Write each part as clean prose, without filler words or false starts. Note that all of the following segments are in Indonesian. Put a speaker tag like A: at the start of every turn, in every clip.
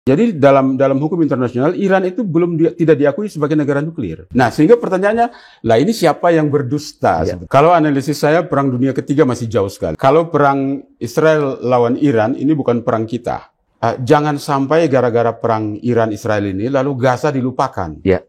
A: Jadi dalam hukum internasional, Iran itu tidak diakui sebagai negara nuklir. Nah, sehingga pertanyaannya, lah ini siapa yang berdusta? Ya. Kalau analisis saya, Perang Dunia Ketiga masih jauh sekali. Kalau perang Israel lawan Iran, ini bukan perang kita. Jangan sampai gara-gara perang Iran-Israel ini, lalu Gaza dilupakan.
B: Ya.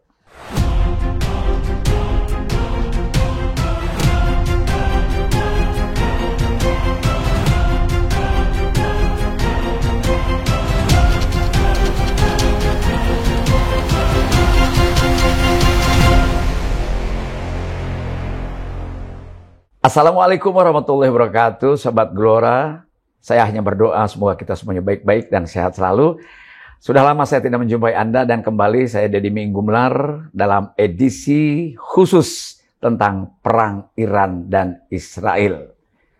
B: Assalamualaikum warahmatullahi wabarakatuh, Sobat Gelora. Saya hanya berdoa semoga kita semuanya baik-baik dan sehat selalu. Sudah lama saya tidak menjumpai Anda dan kembali saya Deddy Minggumlar dalam edisi khusus tentang perang Iran dan Israel.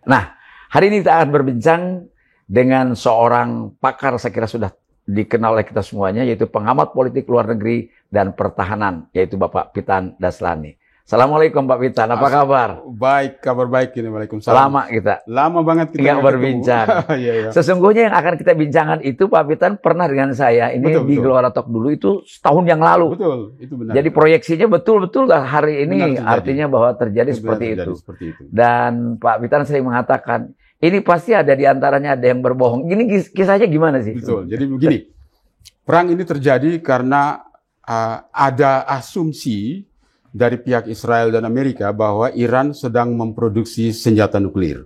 B: Nah, hari ini kita akan berbincang dengan seorang pakar, saya kira sudah dikenal oleh kita semuanya, yaitu pengamat politik luar negeri dan pertahanan, yaitu Bapak Pitan Daslani. Assalamualaikum Pak Pitan, apa kabar?
A: Baik, kabar baik ini. Waalaikumsalam. Lama banget kita
B: nggak berbincang.
A: Iya.
B: Sesungguhnya yang akan kita bincangkan itu Pak Pitan pernah dengan saya ini di Gelora Talk dulu itu setahun yang lalu.
A: Betul, itu benar.
B: Jadi proyeksinya betul-betul hari ini artinya bahwa terjadi seperti itu. Dan Pak Pitan sering mengatakan ini pasti ada di antaranya ada yang berbohong. Ini kisahnya gimana sih?
A: Betul. Jadi begini, perang ini terjadi karena ada asumsi dari pihak Israel dan Amerika bahwa Iran sedang memproduksi senjata nuklir.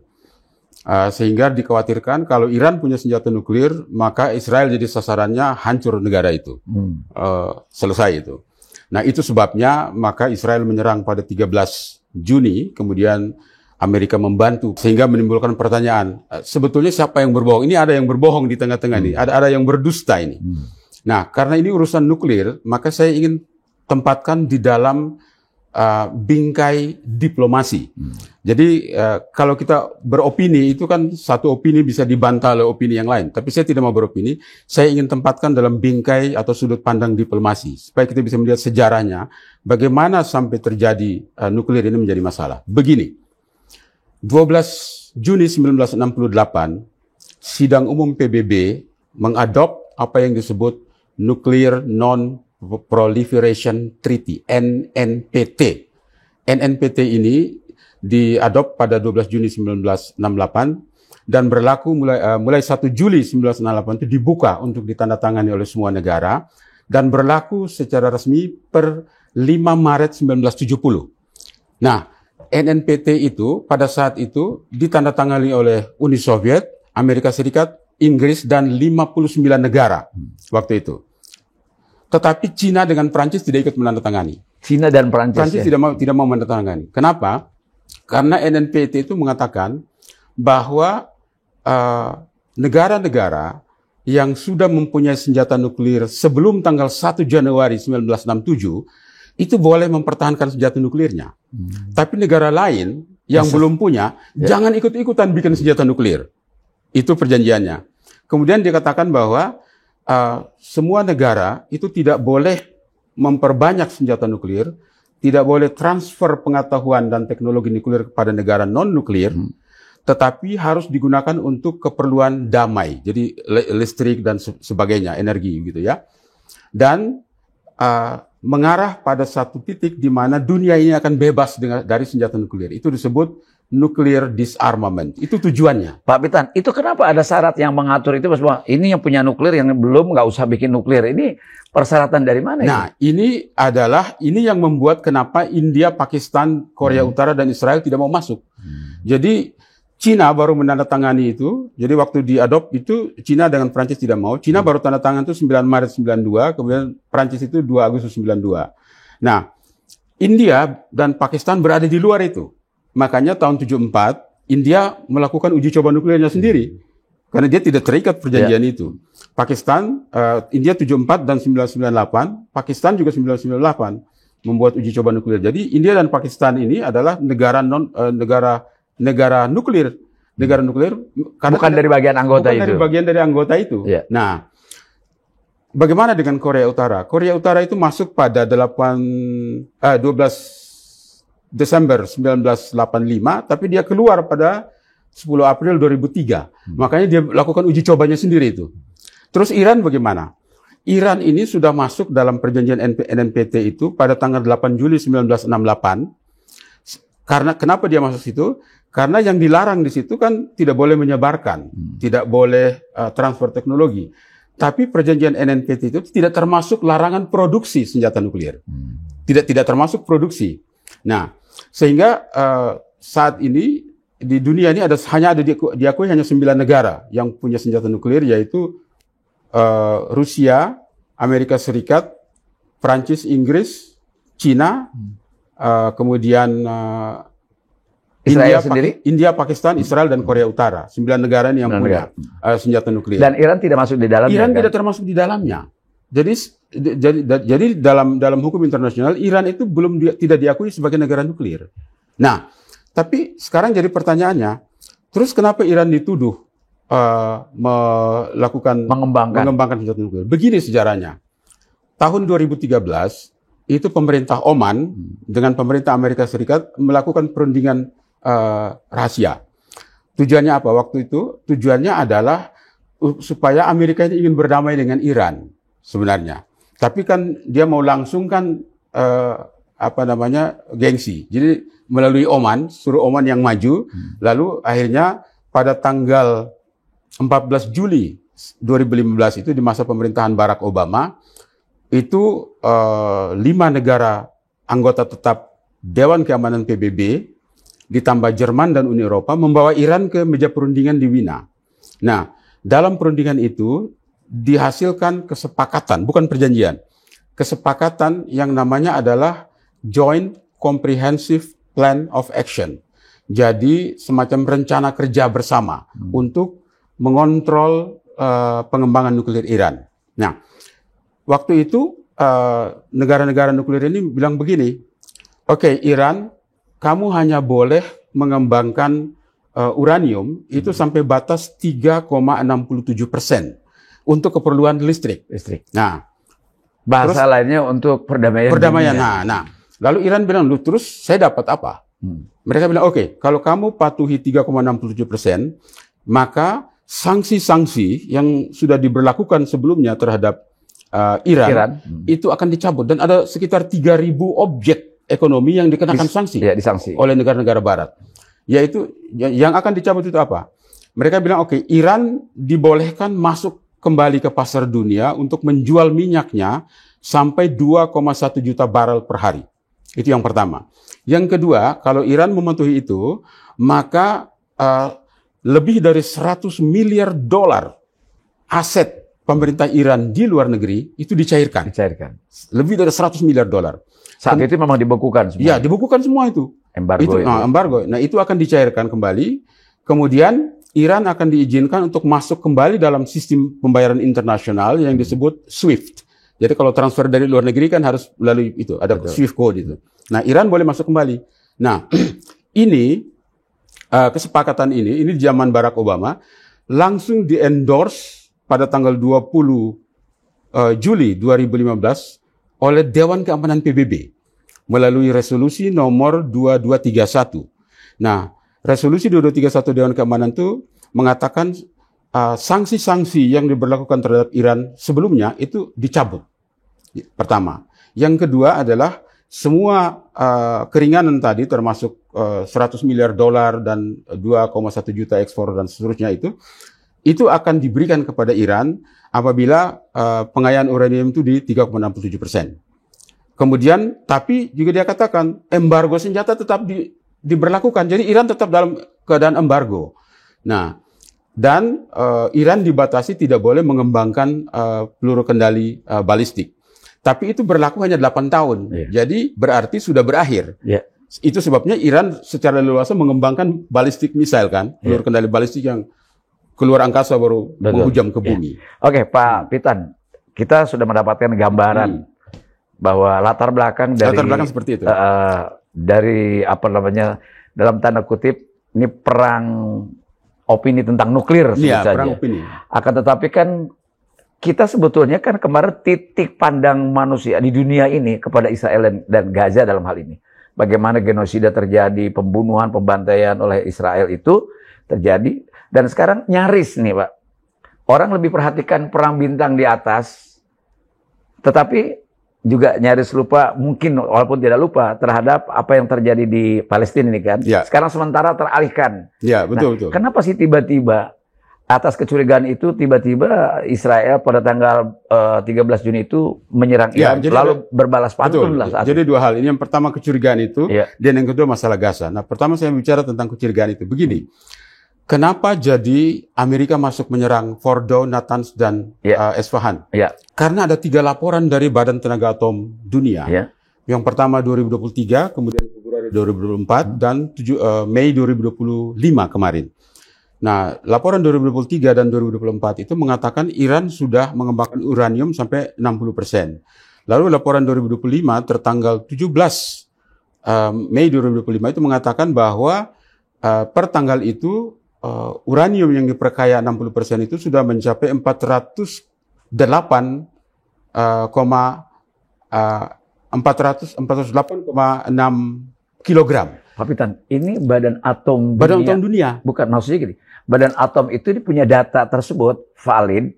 A: Sehingga dikhawatirkan kalau Iran punya senjata nuklir, maka Israel jadi sasarannya, hancur negara itu. Selesai itu. Nah, itu sebabnya maka Israel menyerang pada 13 Juni, kemudian Amerika membantu, sehingga menimbulkan pertanyaan, sebetulnya siapa yang berbohong? Ini ada yang berbohong di tengah-tengah ini, ada yang berdusta ini. Nah, karena ini urusan nuklir, maka saya ingin tempatkan di dalam bingkai diplomasi. Jadi kalau kita beropini itu kan satu opini bisa dibantah oleh opini yang lain. Tapi saya tidak mau beropini. Saya ingin tempatkan dalam bingkai atau sudut pandang diplomasi supaya kita bisa melihat sejarahnya bagaimana sampai terjadi nuklir ini menjadi masalah. Begini, 12 Juni 1968 sidang umum PBB mengadop apa yang disebut Nuclear Non-Proliferation Treaty, NNPT. NNPT ini diadop pada 12 Juni 1968 dan berlaku mulai 1 Juli 1968 itu dibuka untuk ditandatangani oleh semua negara dan berlaku secara resmi per 5 Maret 1970. Nah, NNPT itu pada saat itu ditandatangani oleh Uni Soviet, Amerika Serikat, Inggris dan 59 negara waktu itu. Tetapi Cina dengan Prancis tidak ikut menandatangani.
B: Cina dan Prancis
A: tidak mau menandatangani. Kenapa? Karena NNPT itu mengatakan bahwa negara-negara yang sudah mempunyai senjata nuklir sebelum tanggal 1 Januari 1967 itu boleh mempertahankan senjata nuklirnya. Tapi negara lain yang belum punya jangan ikut-ikutan bikin senjata nuklir. Itu perjanjiannya. Kemudian dikatakan bahwa semua negara itu tidak boleh memperbanyak senjata nuklir, tidak boleh transfer pengetahuan dan teknologi nuklir kepada negara non-nuklir, tetapi harus digunakan untuk keperluan damai, jadi listrik dan sebagainya, energi gitu ya. Dan mengarah pada satu titik di mana dunia ini akan bebas dari senjata nuklir. Itu disebut nuclear disarmament. Itu tujuannya.
B: Pak Pitan, itu kenapa ada syarat yang mengatur itu? Bahwa ini yang punya nuklir, yang belum nggak usah bikin nuklir. Ini persyaratan dari mana?
A: Nah, ini yang membuat kenapa India, Pakistan, Korea Utara, dan Israel tidak mau masuk. Jadi, Cina baru menandatangani itu. Jadi, waktu diadop itu, Cina dengan Prancis tidak mau. Cina baru tanda tangan itu 9 Maret 92, kemudian Prancis itu 2 Agustus 92. Nah, India dan Pakistan berada di luar itu. Makanya tahun 74, India melakukan uji coba nuklirnya sendiri. Karena dia tidak terikat perjanjian itu. Pakistan, India 74 dan 1998, Pakistan juga 1998 membuat uji coba nuklir. Jadi India dan Pakistan ini adalah negara nuklir. Negara nuklir.
B: Bukan dari bagian anggota itu.
A: Bagian dari anggota itu.
B: Yeah.
A: Nah, bagaimana dengan Korea Utara? Korea Utara itu masuk pada 12 Desember 1985, tapi dia keluar pada 10 April 2003. Makanya dia lakukan uji cobanya sendiri itu. Terus Iran bagaimana? Iran ini sudah masuk dalam perjanjian NPT itu pada tanggal 8 Juli 1968. Karena kenapa dia masuk situ? Karena yang dilarang di situ kan tidak boleh menyebarkan, tidak boleh transfer teknologi. Tapi perjanjian NPT itu tidak termasuk larangan produksi senjata nuklir. Tidak termasuk produksi. Nah, sehingga saat ini di dunia ini hanya diakui hanya 9 negara yang punya senjata nuklir, yaitu Rusia, Amerika Serikat, Prancis, Inggris, Cina, kemudian India, Pakistan, Israel, dan Korea Utara. 9 negara ini yang punya senjata nuklir.
B: Dan Iran tidak masuk di dalamnya.
A: Iran tidak termasuk di dalamnya. Jadi dalam hukum internasional Iran itu tidak diakui sebagai negara nuklir. Nah, tapi sekarang jadi pertanyaannya, terus kenapa Iran dituduh mengembangkan senjata nuklir? Begini sejarahnya. Tahun 2013 itu pemerintah Oman dengan pemerintah Amerika Serikat melakukan perundingan rahasia. Tujuannya apa waktu itu? Tujuannya adalah supaya Amerika ini ingin berdamai dengan Iran sebenarnya. Tapi kan dia mau langsung kan gengsi. Jadi melalui Oman, suruh Oman yang maju. Lalu akhirnya pada tanggal 14 Juli 2015 itu di masa pemerintahan Barack Obama, itu 5 negara anggota tetap Dewan Keamanan PBB ditambah Jerman dan Uni Eropa membawa Iran ke meja perundingan di Wina. Nah, dalam perundingan itu dihasilkan kesepakatan, bukan perjanjian, kesepakatan yang namanya adalah Joint Comprehensive Plan of Action. Jadi semacam rencana kerja bersama untuk mengontrol pengembangan nuklir Iran. Nah, waktu itu negara-negara nuklir ini bilang begini, oke, Iran, kamu hanya boleh mengembangkan uranium itu sampai batas 3,67% untuk keperluan listrik. Nah,
B: bahasa lainnya untuk perdamaian.
A: Nah, lalu Iran bilang, terus saya dapat apa? Mereka bilang, oke, kalau kamu patuhi 3,67%, maka sanksi-sanksi yang sudah diberlakukan sebelumnya terhadap Iran itu akan dicabut. Dan ada sekitar 3.000 objek ekonomi yang dikenakan sanksi oleh negara-negara Barat. Yaitu yang akan dicabut itu apa? Mereka bilang, oke, Iran dibolehkan masuk kembali ke pasar dunia untuk menjual minyaknya sampai 2,1 juta barel per hari. Itu yang pertama. Yang kedua, kalau Iran mematuhi itu, maka lebih dari 100 miliar dolar aset pemerintah Iran di luar negeri itu dicairkan. Lebih dari 100 miliar dolar.
B: Saat itu memang dibekukan semua.
A: Iya, dibekukan semua itu. Embargo. Nah, itu akan dicairkan kembali. Kemudian Iran akan diizinkan untuk masuk kembali dalam sistem pembayaran internasional yang disebut SWIFT. Jadi kalau transfer dari luar negeri kan harus melalui itu, ada SWIFT code itu. Nah, Iran boleh masuk kembali. Nah, ini kesepakatan ini di zaman Barack Obama langsung di-endorse pada tanggal 20 Juli 2015 oleh Dewan Keamanan PBB melalui resolusi nomor 2231. Nah, resolusi 2231 Dewan Keamanan itu mengatakan sanksi-sanksi yang diberlakukan terhadap Iran sebelumnya itu dicabut. Pertama. Yang kedua adalah semua keringanan tadi termasuk 100 miliar dolar dan 2,1 juta ekspor dan seterusnya itu akan diberikan kepada Iran apabila pengayaan uranium itu di 3,67%. Kemudian, tapi juga dia katakan embargo senjata tetap diberlakukan. Jadi Iran tetap dalam keadaan embargo. Nah, dan Iran dibatasi tidak boleh mengembangkan peluru kendali balistik. Tapi itu berlaku hanya 8 tahun. Jadi berarti sudah berakhir. Itu sebabnya Iran secara leluasa mengembangkan balistik misail kan, peluru kendali balistik yang keluar angkasa baru menghujam ke bumi.
B: Oke, Pak Pitan, kita sudah mendapatkan gambaran bahwa latar belakang
A: seperti itu.
B: Dari apa namanya, dalam tanda kutip ini perang opini tentang nuklir saja.
A: Perang opini.
B: Akan tetapi kan kita sebetulnya kan kemarin titik pandang manusia di dunia ini kepada Israel dan Gaza dalam hal ini. Bagaimana genosida terjadi, pembunuhan, pembantaian oleh Israel itu terjadi. Dan sekarang nyaris nih Pak, orang lebih perhatikan perang bintang di atas tetapi juga nyaris lupa, mungkin walaupun tidak lupa terhadap apa yang terjadi di Palestina ini kan.
A: Ya.
B: Sekarang sementara teralihkan.
A: Ya, betul, betul.
B: Kenapa sih tiba-tiba atas kecurigaan itu tiba-tiba Israel pada tanggal 13 Juni itu menyerang Iran, lalu berbalas pantun lah saat
A: Jadi dua hal. Ini yang pertama kecurigaan itu, dan yang kedua masalah Gaza. Nah, pertama saya bicara tentang kecurigaan itu. Begini, kenapa jadi Amerika masuk menyerang Fordo, Natanz, dan Esfahan? Karena ada 3 laporan dari Badan Tenaga Atom Dunia. Yang pertama 2023, kemudian Februari 2024, dan Mei 2025 kemarin. Nah, laporan 2023 dan 2024 itu mengatakan Iran sudah mengembangkan uranium sampai 60%. Lalu laporan 2025 tertanggal 17 Mei 2025 itu mengatakan bahwa per tanggal itu uranium yang diperkaya 60% itu sudah mencapai 408,6 kilogram.
B: Kapitan, ini Badan Atom Dunia. Bukan, maksudnya gini. Badan Atom itu punya data tersebut valid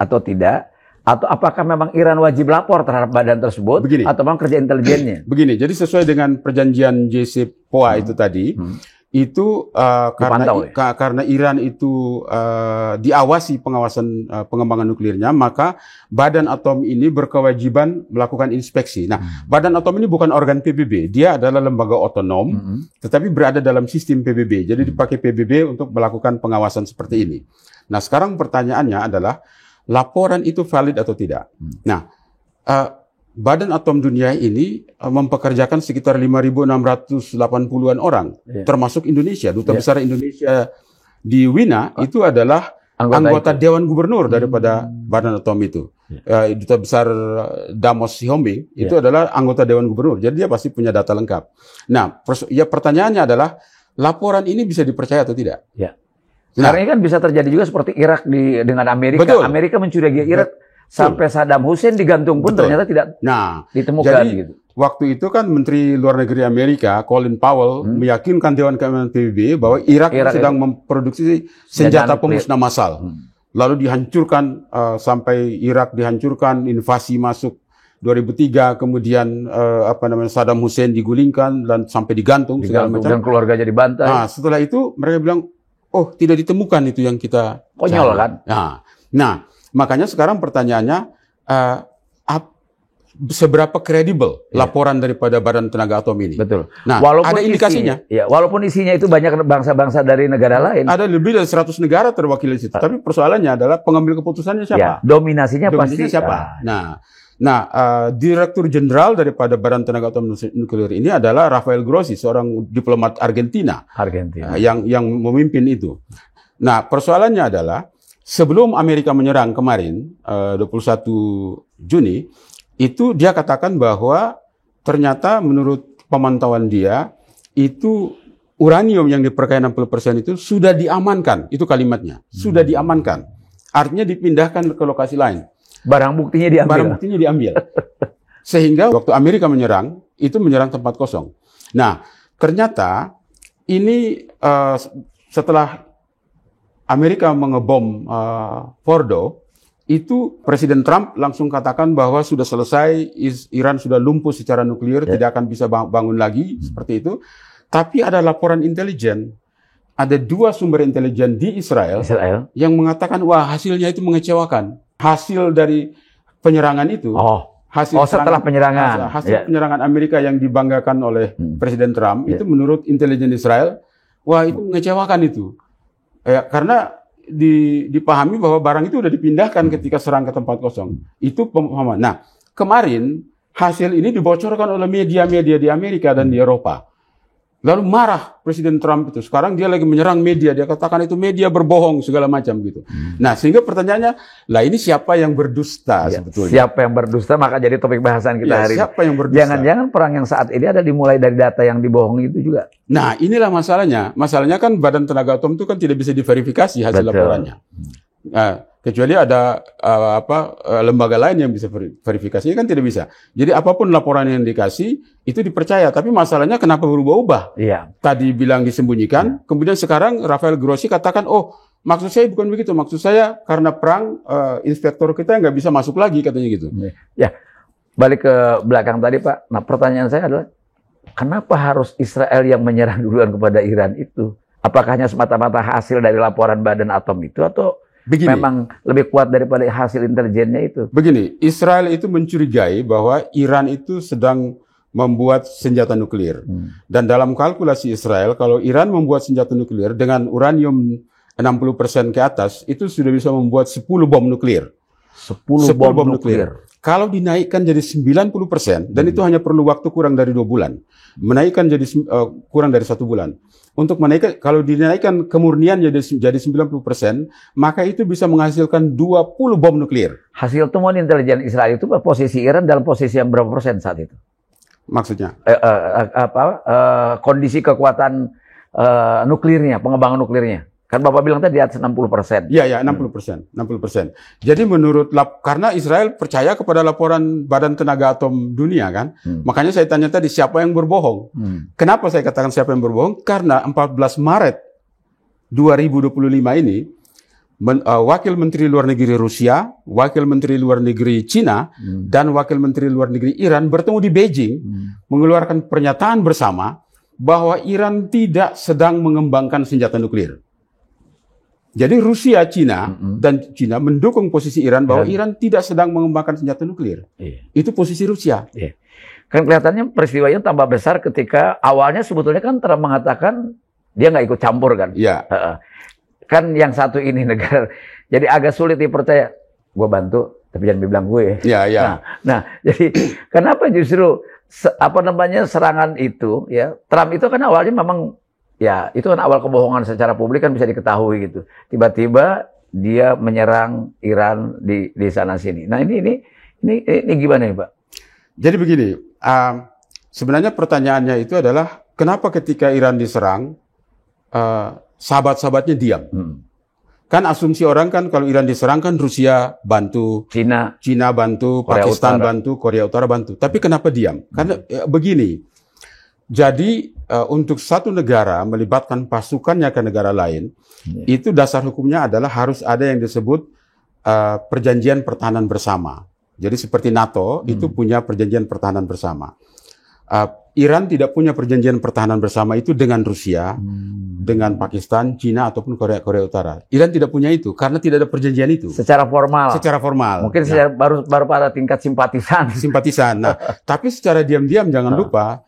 B: atau tidak? Atau apakah memang Iran wajib lapor terhadap badan tersebut?
A: Begini,
B: atau memang kerja intelijennya?
A: Begini, jadi sesuai dengan perjanjian JCPOA itu tadi, itu karena Iran itu diawasi pengembangan nuklirnya, maka Badan Atom ini berkewajiban melakukan inspeksi. Nah, Badan Atom ini bukan organ PBB, dia adalah lembaga otonom, tetapi berada dalam sistem PBB. Jadi dipakai PBB untuk melakukan pengawasan seperti ini. Nah, sekarang pertanyaannya adalah laporan itu valid atau tidak? Nah, Badan Atom Dunia ini mempekerjakan sekitar 5.680-an orang, termasuk Indonesia. Duta Besar Indonesia di Wina itu adalah anggota Dewan Gubernur daripada Badan Atom itu. Duta Besar Damos Sihombing itu adalah anggota Dewan Gubernur. Jadi dia pasti punya data lengkap. Nah, pertanyaannya adalah laporan ini bisa dipercaya atau tidak?
B: Karena ini kan bisa terjadi juga seperti Irak dengan Amerika.
A: Betul.
B: Amerika mencurigai Irak. Sampai Saddam Hussein digantung pun ternyata tidak ditemukan.
A: Jadi, waktu itu kan Menteri Luar Negeri Amerika, Colin Powell, meyakinkan Dewan Keamanan PBB bahwa Irak sedang memproduksi senjata pemusnah massal. Lalu dihancurkan, sampai Irak dihancurkan, invasi masuk 2003, kemudian Saddam Hussein digulingkan dan sampai digantung segala macam.
B: Dan keluarga jadi bantai.
A: Nah, setelah itu mereka bilang, oh tidak ditemukan itu yang kita
B: konyol kan?
A: Nah, makanya sekarang pertanyaannya, seberapa kredibel laporan daripada Badan Tenaga Atom ini?
B: Betul.
A: Nah, walaupun ada indikasinya.
B: Walaupun isinya itu banyak bangsa-bangsa dari negara lain.
A: Ada lebih dari 100 negara terwakili di situ. Tapi persoalannya adalah pengambil keputusannya siapa?
B: Dominasinya pasti
A: siapa? Direktur Jenderal daripada Badan Tenaga Atom Nuklir ini adalah Rafael Grossi, seorang diplomat Argentina. Yang memimpin itu. Nah, persoalannya adalah sebelum Amerika menyerang kemarin, 21 Juni, itu dia katakan bahwa ternyata menurut pemantauan dia, itu uranium yang diperkaya 60% itu sudah diamankan. Itu kalimatnya, sudah diamankan. Artinya dipindahkan ke lokasi lain.
B: Barang buktinya
A: diambil. Sehingga waktu Amerika menyerang, itu menyerang tempat kosong. Nah, ternyata ini setelah Amerika mengebom Fordo, itu Presiden Trump langsung katakan bahwa sudah selesai, Iran sudah lumpuh secara nuklir, tidak akan bisa bangun lagi, seperti itu. Tapi ada laporan intelijen, ada 2 sumber intelijen di Israel yang mengatakan, wah hasilnya itu mengecewakan. Hasil dari penyerangan itu,
B: setelah penyerangan,
A: penyerangan Amerika yang dibanggakan oleh Presiden Trump, itu menurut intelijen Israel, wah itu mengecewakan itu. Karena dipahami bahwa barang itu sudah dipindahkan ketika serang ke tempat kosong. Itu pemahaman. Nah, kemarin hasil ini dibocorkan oleh media-media di Amerika dan di Eropa. Lalu marah Presiden Trump itu. Sekarang dia lagi menyerang media. Dia katakan itu media berbohong segala macam gitu. Nah, sehingga pertanyaannya, lah ini siapa yang berdusta sebetulnya?
B: Siapa yang berdusta? Maka jadi topik bahasan kita hari ini.
A: Siapa yang berdusta?
B: Jangan-jangan perang yang saat ini ada dimulai dari data yang dibohongi itu juga.
A: Nah, inilah masalahnya. Masalahnya kan Badan Tenaga Atom itu kan tidak bisa diverifikasi hasil laporannya. Kecuali ada lembaga lain yang bisa verifikasi, kan tidak bisa. Jadi apapun laporan yang dikasih itu dipercaya, tapi masalahnya kenapa berubah-ubah? Tadi bilang disembunyikan, kemudian sekarang Rafael Grossi katakan, oh Maksud saya bukan begitu. Maksud saya karena perang, inspektor kita nggak bisa masuk lagi katanya gitu.
B: Ya, balik ke belakang tadi Pak. Nah pertanyaan saya adalah, kenapa harus Israel yang menyerang duluan kepada Iran itu? Apakah hanya semata-mata hasil dari laporan Badan Atom itu, atau
A: Begini,
B: memang lebih kuat daripada hasil intelijennya itu?
A: begini, Israel itu mencurigai bahwa Iran itu sedang membuat senjata nuklir. Dan dalam kalkulasi Israel, kalau Iran membuat senjata nuklir dengan uranium 60% ke atas, itu sudah bisa membuat 10 bom nuklir.
B: 10 bom nuklir.
A: Kalau dinaikkan jadi 90%, dan itu hanya perlu waktu kurang dari 2 bulan. Menaikkan jadi kurang dari 1 bulan. Untuk menaikkan, kalau dinaikkan kemurnian jadi 90%, maka itu bisa menghasilkan 20 bom nuklir.
B: Hasil temuan intelijen Israel itu posisi Iran dalam posisi yang berapa persen saat itu?
A: Maksudnya?
B: Kondisi kekuatan nuklirnya, pengembangan nuklirnya. Kan Bapak bilang tadi di atas 60%.
A: Iya, 60%. Jadi karena Israel percaya kepada laporan Badan Tenaga Atom Dunia kan, makanya saya tanya tadi siapa yang berbohong. Kenapa saya katakan siapa yang berbohong? Karena 14 Maret 2025 ini, Wakil Menteri Luar Negeri Rusia, Wakil Menteri Luar Negeri Cina, dan Wakil Menteri Luar Negeri Iran bertemu di Beijing, mengeluarkan pernyataan bersama bahwa Iran tidak sedang mengembangkan senjata nuklir. Jadi Rusia, Cina, dan Cina mendukung posisi Iran bahwa Iran tidak sedang mengembangkan senjata nuklir. Itu posisi Rusia.
B: Kan kelihatannya peristiwanya tambah besar ketika awalnya sebetulnya kan Trump mengatakan dia nggak ikut campur kan. Kan yang satu ini negara. Jadi agak sulit dipercaya. Gue bantu, tapi jangan bilang gue. Nah, jadi kenapa justru serangan itu ya, Trump itu kan awalnya memang ya, itu kan awal kebohongan secara publik kan bisa diketahui gitu. Tiba-tiba dia menyerang Iran di sana sini. Nah, ini gimana nih, Pak?
A: Jadi begini, sebenarnya pertanyaannya itu adalah kenapa ketika Iran diserang, sahabat-sahabatnya diam? Kan asumsi orang kan kalau Iran diserang kan Rusia bantu, Cina bantu, Pakistan bantu, Korea Utara bantu. Tapi kenapa diam? Karena begini. Jadi untuk satu negara melibatkan pasukannya ke negara lain, itu dasar hukumnya adalah harus ada yang disebut perjanjian pertahanan bersama. Jadi seperti NATO itu punya perjanjian pertahanan bersama. Iran tidak punya perjanjian pertahanan bersama itu dengan Rusia, dengan Pakistan, Cina ataupun Korea Utara. Iran tidak punya itu karena tidak ada perjanjian itu.
B: Secara formal.
A: Mungkin
B: baru pada tingkat simpatisan.
A: Nah, tapi secara diam-diam jangan lupa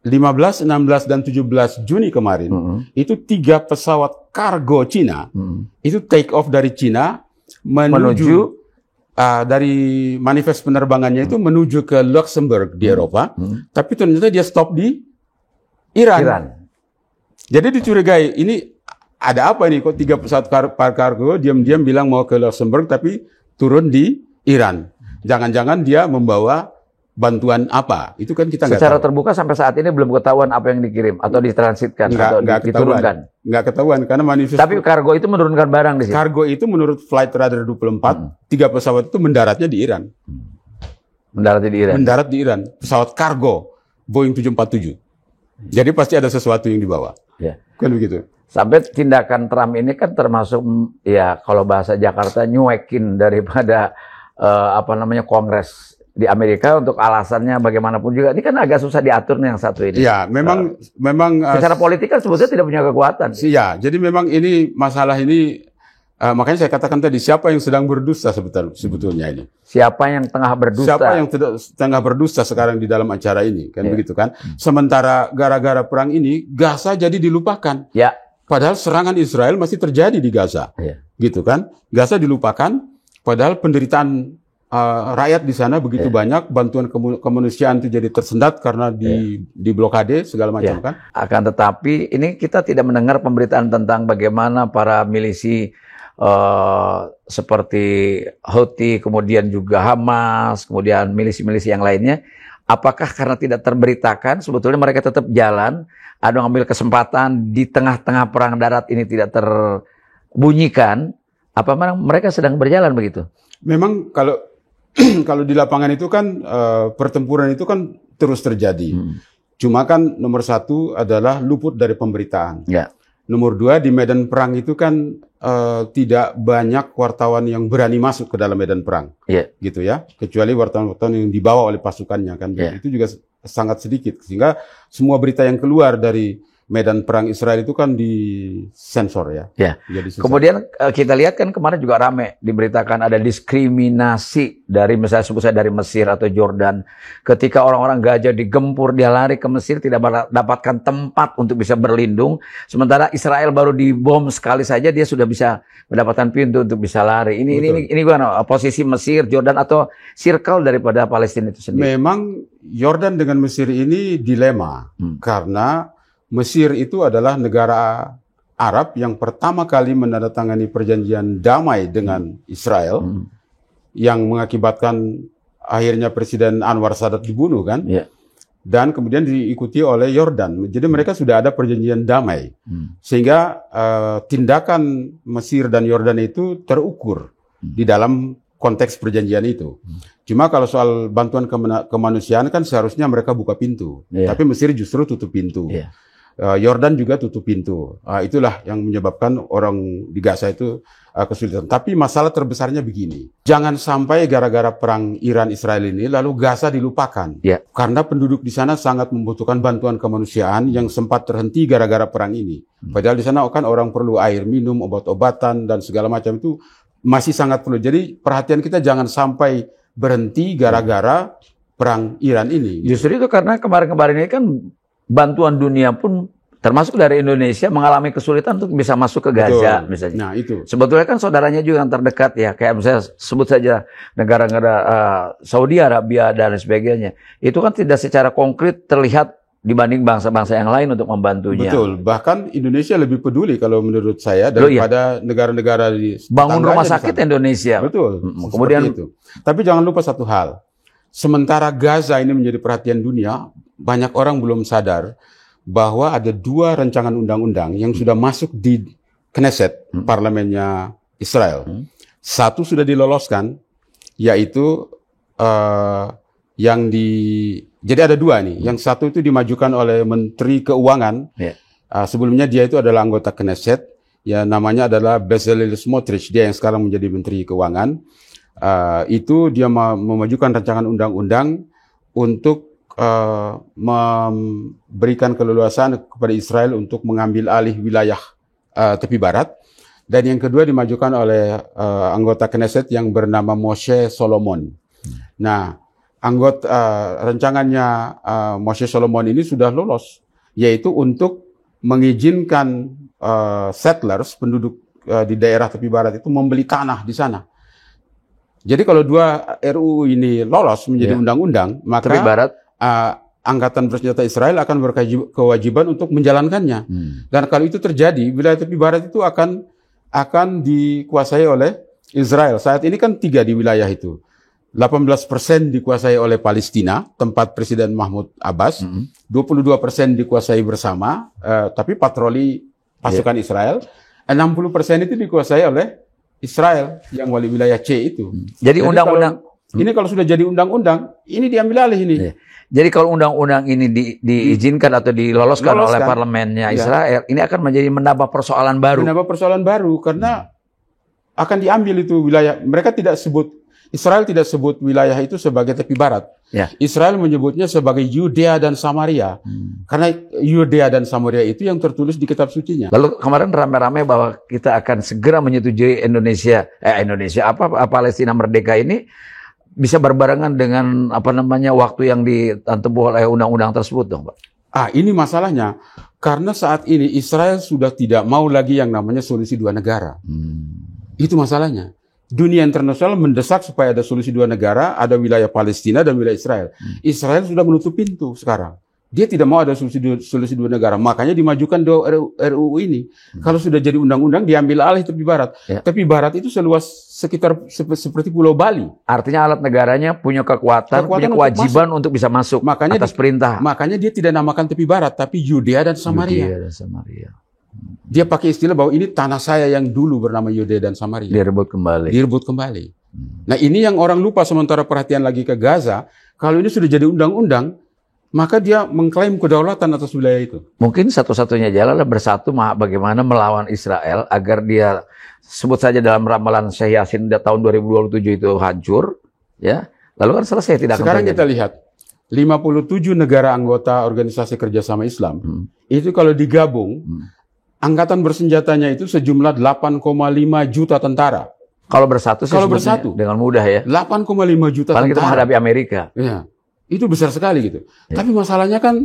A: 15, 16, dan 17 Juni kemarin, itu 3 pesawat kargo Cina, itu take off dari Cina menuju dari manifest penerbangannya itu menuju ke Luxembourg di Eropa, tapi ternyata dia stop di Iran. Jadi dicurigai, ini ada apa ini kok 3 pesawat kargo diam-diam bilang mau ke Luxembourg tapi turun di Iran. Jangan-jangan dia membawa bantuan apa? Itu kan kita nggak tahu.
B: Secara terbuka sampai saat ini belum ketahuan apa yang dikirim atau ditransitkan atau diturunkan.
A: Nggak ketahuan karena manifest.
B: Tapi kargo itu menurunkan barang di sini.
A: Kargo itu menurut Flight Radar 24, 3 pesawat itu mendaratnya di Iran. Mendarat di Iran. Pesawat kargo Boeing 747. Jadi pasti ada sesuatu yang dibawa. Kan begitu.
B: Sampai tindakan Trump ini kan termasuk ya kalau bahasa Jakarta nyuekin daripada Kongres di Amerika untuk alasannya bagaimanapun juga. Ini kan agak susah diatur nih yang satu ini.
A: Ya, memang
B: secara politik kan sebetulnya tidak punya kekuatan.
A: Iya, jadi memang ini masalah ini makanya saya katakan tadi siapa yang sedang berdusta sebetulnya ini.
B: Siapa yang tengah berdusta?
A: Siapa yang tengah berdusta sekarang di dalam acara ini, kan begitu kan? Sementara gara-gara perang ini Gaza jadi dilupakan. Padahal serangan Israel masih terjadi di Gaza. Gitu kan? Gaza dilupakan padahal penderitaan rakyat di sana begitu banyak, bantuan kemanusiaan itu jadi tersendat karena di blokade segala macam kan.
B: Akan tetapi ini kita tidak mendengar pemberitaan tentang bagaimana para milisi seperti Houthi, kemudian juga Hamas, kemudian milisi-milisi yang lainnya. Apakah karena tidak terberitakan sebetulnya mereka tetap jalan, ada mengambil kesempatan di tengah-tengah perang darat ini tidak terbunyikan, apa mereka sedang berjalan begitu?
A: Memang kalau di lapangan itu kan pertempuran itu kan terus terjadi. Cuma kan nomor satu adalah luput dari pemberitaan. Nomor dua, di medan perang itu kan tidak banyak wartawan yang berani masuk ke dalam medan perang, gitu ya. Kecuali wartawan-wartawan yang dibawa oleh pasukannya kan, itu juga sangat sedikit. Sehingga semua berita yang keluar dari medan perang Israel itu kan disensor ya.
B: Jadi kemudian kita lihat kan kemarin juga rame diberitakan ada diskriminasi dari misalnya sebut saya dari Mesir atau Jordan. Ketika orang-orang Gaza digempur, dia lari ke Mesir tidak mendapatkan tempat untuk bisa berlindung. Sementara Israel baru dibom sekali saja dia sudah bisa mendapatkan pintu untuk bisa lari. Ini gimana posisi Mesir, Jordan atau circle daripada Palestina itu sendiri?
A: Memang Jordan dengan Mesir ini dilema karena Mesir itu adalah negara Arab yang pertama kali menandatangani perjanjian damai dengan Israel yang mengakibatkan akhirnya Presiden Anwar Sadat dibunuh kan, dan kemudian diikuti oleh Yordan. Jadi mereka sudah ada perjanjian damai, sehingga tindakan Mesir dan Yordan itu terukur di dalam konteks perjanjian itu. Cuma kalau soal bantuan kemanusiaan kan seharusnya mereka buka pintu, tapi Mesir justru tutup pintu. Yordan juga tutup pintu. Itulah yang menyebabkan orang di Gaza itu kesulitan. Tapi masalah terbesarnya begini. Jangan sampai gara-gara perang Iran-Israel ini lalu Gaza dilupakan. Karena penduduk di sana sangat membutuhkan bantuan kemanusiaan yang sempat terhenti gara-gara perang ini. Padahal di sana kan orang perlu air minum, obat-obatan, dan segala macam itu masih sangat perlu. Jadi perhatian kita jangan sampai berhenti gara-gara perang Iran ini.
B: Justru itu karena kemarin-kemarin ini kan bantuan dunia pun termasuk dari Indonesia mengalami kesulitan untuk bisa masuk ke Gaza misalnya.
A: Nah itu.
B: Sebetulnya kan saudaranya juga yang terdekat ya, kayak misalnya sebut saja negara-negara Saudi Arabia dan sebagainya. Itu kan tidak secara konkret terlihat dibanding bangsa-bangsa yang lain untuk membantunya.
A: Betul. Bahkan Indonesia lebih peduli kalau menurut saya daripada negara-negara di
B: bangun rumah sakit Indonesia.
A: Betul.
B: Kemudian
A: itu. Tapi jangan lupa satu hal. Sementara Gaza ini menjadi perhatian dunia, banyak orang belum sadar bahwa ada dua rancangan undang-undang yang sudah masuk di Knesset, parlemennya Israel. Satu sudah diloloskan, yaitu jadi ada dua nih. Yang satu itu dimajukan oleh Menteri Keuangan. Sebelumnya dia itu adalah anggota Knesset, ya namanya adalah Bezalel Smotrich, dia yang sekarang menjadi Menteri Keuangan. Itu dia memajukan rancangan undang-undang untuk memberikan keleluasan kepada Israel untuk mengambil alih wilayah tepi barat. Dan yang kedua dimajukan oleh anggota Knesset yang bernama Moshe Solomon. Nah, rancangannya Moshe Solomon ini sudah lolos, yaitu untuk mengizinkan settlers, penduduk di daerah tepi barat itu membeli tanah di sana. Jadi kalau dua RUU ini lolos menjadi undang-undang, maka
B: tepi barat
A: Angkatan Bersenjata Israel akan berkewajiban untuk menjalankannya. Dan kalau itu terjadi, wilayah tepi barat itu akan dikuasai oleh Israel. Saat ini kan 3 di wilayah itu. 18% dikuasai oleh Palestina, tempat Presiden Mahmud Abbas. 22% dikuasai bersama, tapi patroli pasukan Israel. 60% itu dikuasai oleh Israel yang wali wilayah C itu.
B: Jadi undang-undang
A: ini kalau sudah jadi undang-undang, ini diambil alih ini.
B: Jadi kalau undang-undang ini diizinkan atau diloloskan oleh parlemennya Israel, ini akan menambah persoalan baru.
A: Menambah persoalan baru karena akan diambil itu wilayah. Israel tidak sebut wilayah itu sebagai tepi barat. Israel menyebutnya sebagai Yudea dan Samaria. Karena Yudea dan Samaria itu yang tertulis di kitab sucinya.
B: Lalu kemarin rame-rame bahwa kita akan segera menyetujui Palestina merdeka ini bisa berbarengan dengan waktu yang ditempuh oleh undang-undang tersebut dong, Pak.
A: Ini masalahnya. Karena saat ini Israel sudah tidak mau lagi yang namanya solusi dua negara. Itu masalahnya. Dunia internasional mendesak supaya ada solusi dua negara, ada wilayah Palestina dan wilayah Israel. Israel sudah menutup pintu sekarang. Dia tidak mau ada solusi dua negara. Makanya dimajukan dua RUU ini. Kalau sudah jadi undang-undang, diambil alih tepi barat. Tepi barat itu seluas sekitar seperti Pulau Bali.
B: Artinya alat negaranya punya kekuatan punya kewajiban untuk bisa masuk atas perintah.
A: Makanya dia tidak namakan tepi barat, tapi Yudea dan Samaria. Dia pakai istilah bahwa ini tanah saya yang dulu bernama Yudea dan Samaria.
B: Direbut kembali.
A: Nah ini yang orang lupa sementara perhatian lagi ke Gaza. Kalau ini sudah jadi undang-undang, maka dia mengklaim kedaulatan atas wilayah itu.
B: Mungkin satu-satunya jalan adalah bersatu bagaimana melawan Israel agar dia, sebut saja dalam ramalan Syekh Yasin tahun 2027 itu hancur, ya. Lalu kan selesai, tidak akan
A: Sekarang
B: terjadi.
A: kita lihat 57 negara anggota Organisasi Kerjasama Islam itu kalau digabung angkatan bersenjatanya itu sejumlah 8,5 juta tentara.
B: Kalau bersatu sih
A: Kalau
B: sebetulnya
A: bersatu.
B: dengan mudah ya.
A: 8,5 juta
B: Paling kita
A: tentara.
B: menghadapi Amerika.
A: Ya, itu besar sekali gitu. Tapi masalahnya kan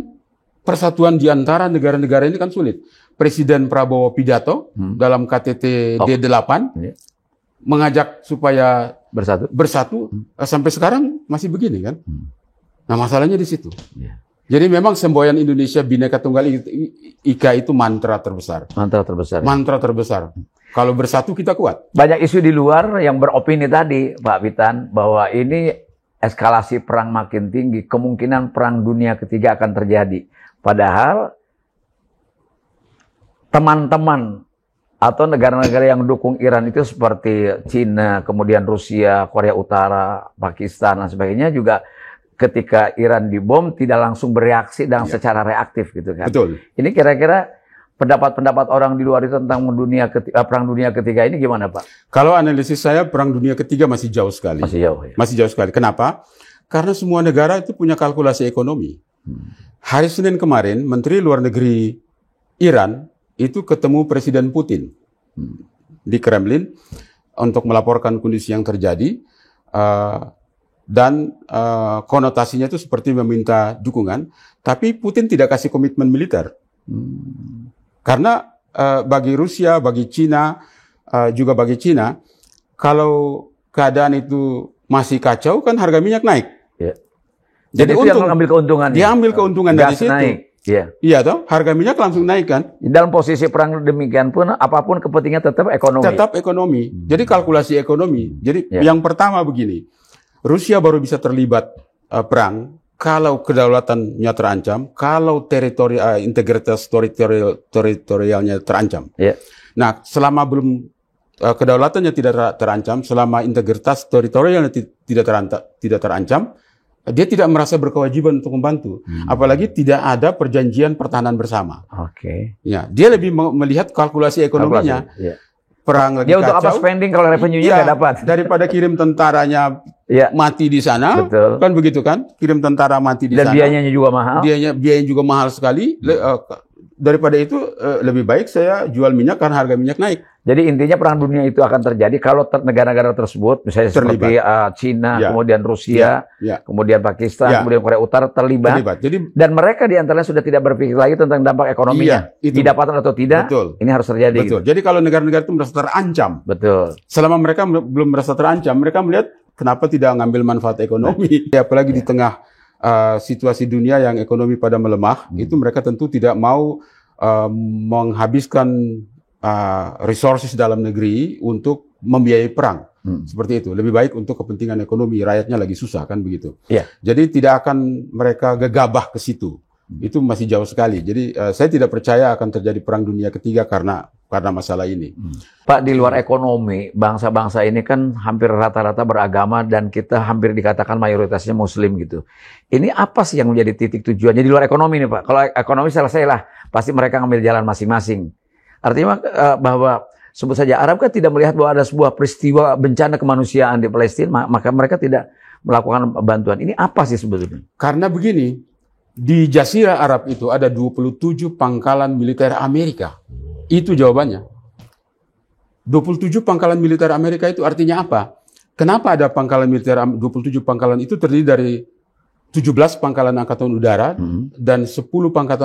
A: persatuan di antara negara-negara ini kan sulit. Presiden Prabowo pidato dalam KTT D8 mengajak supaya bersatu sampai sekarang masih begini kan. Nah, masalahnya di situ. Jadi memang semboyan Indonesia Bhinneka Tunggal Ika itu mantra terbesar.
B: Mantra terbesar.
A: Mantra terbesar. Kalau bersatu kita kuat.
B: Banyak isu di luar yang beropini tadi, Pak Witan, bahwa ini eskalasi perang makin tinggi, kemungkinan perang dunia ketiga akan terjadi. Padahal teman-teman atau negara-negara yang mendukung Iran itu seperti Cina, kemudian Rusia, Korea Utara, Pakistan, dan sebagainya juga ketika Iran dibom tidak langsung bereaksi dan secara reaktif gitu kan.
A: Betul.
B: Ini kira-kira pendapat-pendapat orang di luar itu tentang perang dunia ketiga ini gimana, Pak?
A: Kalau analisis saya perang dunia ketiga masih jauh sekali.
B: Masih jauh ya.
A: Masih jauh sekali. Kenapa? Karena semua negara itu punya kalkulasi ekonomi. Hari Senin kemarin Menteri Luar Negeri Iran itu ketemu Presiden Putin di Kremlin untuk melaporkan kondisi yang terjadi. Dan konotasinya itu seperti meminta dukungan, tapi Putin tidak kasih komitmen militer. Karena bagi Rusia, bagi Cina, juga bagi Cina, kalau keadaan itu masih kacau, kan harga minyak naik.
B: Ya.
A: Jadi
B: itu
A: untung,
B: yang ambil keuntungan.
A: dia ambil keuntungan dari situ.
B: Naik. Ya.
A: Iya toh, harga minyak langsung naik kan.
B: Dalam posisi perang demikian pun, apapun kepentingan tetap ekonomi.
A: Tetap ekonomi. Jadi kalkulasi ekonomi. Jadi yang pertama begini. Rusia baru bisa terlibat perang kalau kedaulatannya terancam, kalau integritas teritorialnya terancam.
B: Yeah.
A: Nah, selama belum kedaulatannya tidak terancam, selama integritas teritorialnya tidak terancam, dia tidak merasa berkewajiban untuk membantu. Apalagi tidak ada perjanjian pertahanan bersama.
B: Oke.
A: Ya, dia lebih melihat kalkulasi ekonominya. Perang lagi
B: dia untuk
A: kacau,
B: apa spending kalau revenue-nya nggak dapat?
A: Daripada kirim tentaranya mati di sana, kan begitu kan? Kirim tentara mati di sana.
B: Dan biayanya juga mahal.
A: Biayanya juga mahal sekali. Daripada itu lebih baik saya jual minyak karena harga minyak naik.
B: Jadi intinya perang dunia itu akan terjadi kalau negara-negara tersebut, misalnya seperti Cina, kemudian Rusia, kemudian Pakistan, kemudian Korea Utara terlibat.
A: Jadi,
B: dan mereka diantaranya sudah tidak berpikir lagi tentang dampak ekonominya, didapatkan atau tidak.
A: Betul.
B: Ini harus terjadi.
A: Betul. Jadi kalau negara-negara itu merasa terancam,
B: betul.
A: Selama mereka belum merasa terancam, mereka melihat kenapa tidak mengambil manfaat ekonomi. Apalagi di tengah situasi dunia yang ekonomi pada melemah, itu mereka tentu tidak mau menghabiskan resources dalam negeri untuk membiayai perang. Seperti itu. Lebih baik untuk kepentingan ekonomi. Rakyatnya lagi susah kan begitu. Jadi tidak akan mereka gegabah ke situ. Itu masih jauh sekali. Jadi saya tidak percaya akan terjadi perang dunia ketiga karena masalah ini.
B: Pak, di luar ekonomi, bangsa-bangsa ini kan hampir rata-rata beragama dan kita hampir dikatakan mayoritasnya Muslim gitu. Ini apa sih yang menjadi titik tujuannya di luar ekonomi nih Pak? Kalau ekonomi selesailah, pasti mereka ngambil jalan masing-masing. Artinya bahwa sebut saja Arab kan tidak melihat bahwa ada sebuah peristiwa bencana kemanusiaan di Palestina, maka mereka tidak melakukan bantuan. Ini apa sih sebetulnya?
A: Karena begini, di Jazirah Arab itu ada 27 pangkalan militer Amerika. Itu jawabannya. 27 pangkalan militer Amerika itu artinya apa? Kenapa ada pangkalan militer 27 pangkalan itu terdiri dari 17 pangkalan angkatan udara dan 10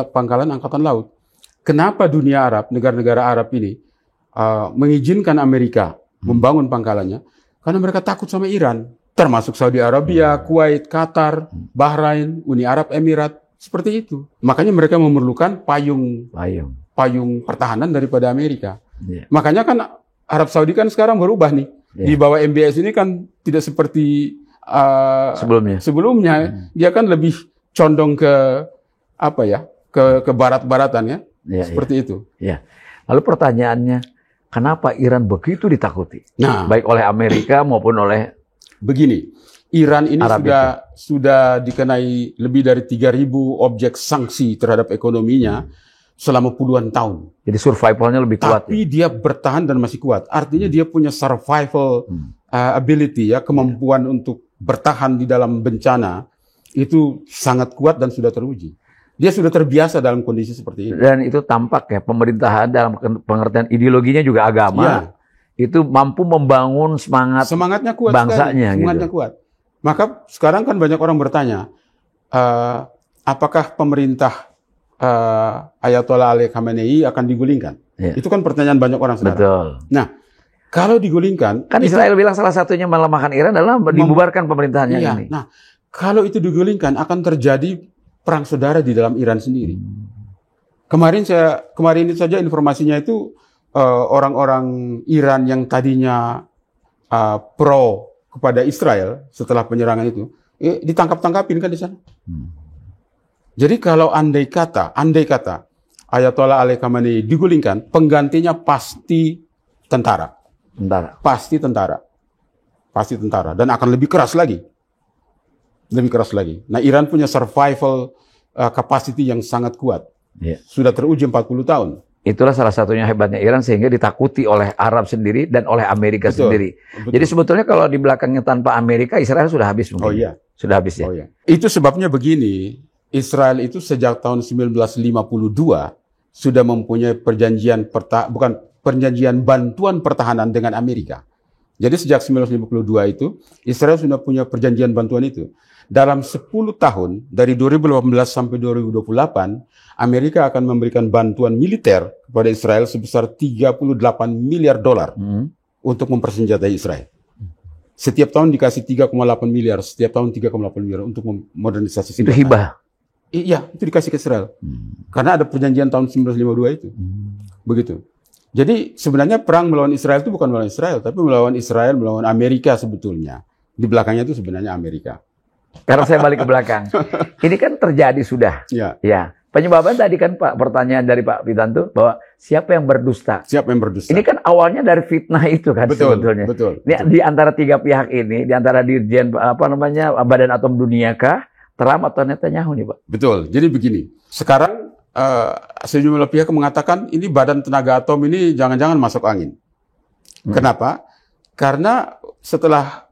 A: pangkalan angkatan laut. Kenapa dunia Arab, negara-negara Arab ini mengizinkan Amerika membangun pangkalannya? Karena mereka takut sama Iran, termasuk Saudi Arabia, Kuwait, Qatar, Bahrain, Uni Arab Emirat, seperti itu. Makanya mereka memerlukan payung pertahanan daripada Amerika. Makanya kan Arab Saudi kan sekarang berubah nih. Di bawah MBS ini kan tidak seperti sebelumnya. Dia kan lebih condong ke ke barat-baratan ya. Seperti itu.
B: Lalu pertanyaannya, kenapa Iran begitu ditakuti?
A: Nah,
B: baik oleh Amerika maupun oleh...
A: Begini, Iran ini
B: Arab
A: sudah dikenai lebih dari 3.000 objek sanksi terhadap ekonominya selama puluhan tahun.
B: Jadi survivalnya lebih kuat.
A: Tapi dia bertahan dan masih kuat. Artinya dia punya survival ability, ya, kemampuan untuk bertahan di dalam bencana itu sangat kuat dan sudah teruji. Dia sudah terbiasa dalam kondisi seperti ini.
B: Dan itu tampak ya, pemerintahan dalam pengertian ideologinya juga agama,
A: Ya,
B: itu mampu membangun
A: semangatnya kuat
B: bangsanya.
A: sekali. Semangatnya
B: Gitu.
A: kuat. Maka sekarang kan banyak orang bertanya, apakah pemerintah Ayatollah Ali Khamenei akan digulingkan?
B: Ya.
A: Itu kan pertanyaan banyak orang sekarang.
B: Betul.
A: Nah, kalau digulingkan,
B: Kan Israel bilang salah satunya melemahkan Iran adalah dibubarkan pemerintahannya
A: iya.
B: ini.
A: Nah, kalau itu digulingkan akan terjadi perang saudara di dalam Iran sendiri. Kemarin ini saja informasinya itu orang-orang Iran yang tadinya pro kepada Israel setelah penyerangan itu ditangkap-tangkapin kan di sana. Jadi kalau andai kata Ayatollah Ali Khamenei digulingkan, penggantinya pasti tentara. Pasti tentara dan akan lebih keras lagi. Nah, Iran punya survival capacity yang sangat kuat.
B: Ya.
A: Sudah teruji 40 tahun.
B: Itulah salah satunya hebatnya Iran sehingga ditakuti oleh Arab sendiri dan oleh Amerika sendiri.
A: Betul.
B: Jadi sebetulnya kalau di belakangnya tanpa Amerika, Israel sudah habis mungkin.
A: Oh iya.
B: Sudah habis ya.
A: Oh iya. Itu sebabnya begini, Israel itu sejak tahun 1952 sudah mempunyai perjanjian bantuan pertahanan dengan Amerika. Jadi sejak 1952 itu Israel sudah punya perjanjian bantuan itu. Dalam 10 tahun dari 2018 sampai 2028 Amerika akan memberikan bantuan militer kepada Israel sebesar 38 miliar dolar untuk mempersenjatai Israel. Setiap tahun dikasih 3,8 miliar, setiap tahun 3,8 miliar untuk modernisasi senjata.
B: Itu hibah.
A: Iya, itu dikasih ke Israel. Karena ada perjanjian tahun 1952 itu. Begitu. Jadi sebenarnya perang melawan Israel itu bukan melawan Israel, tapi melawan Israel, melawan Amerika sebetulnya. Di belakangnya itu sebenarnya Amerika.
B: Karena saya balik ke belakang. Ini kan terjadi sudah.
A: Ya.
B: Ya. Penyebabnya tadi kan Pak, pertanyaan dari Pak Witanto bahwa siapa yang berdusta?
A: Siapa yang berdusta?
B: Ini kan awalnya dari fitnah itu kan sebetulnya.
A: Betul.
B: Ini di antara tiga pihak ini, di antara Dirjen Badan Atom Dunia kah, Trump atau Netanyahu nih Pak?
A: Betul. Jadi begini. Sekarang sejumlah pihak mengatakan ini Badan Tenaga Atom ini jangan-jangan masuk angin. Kenapa? Karena setelah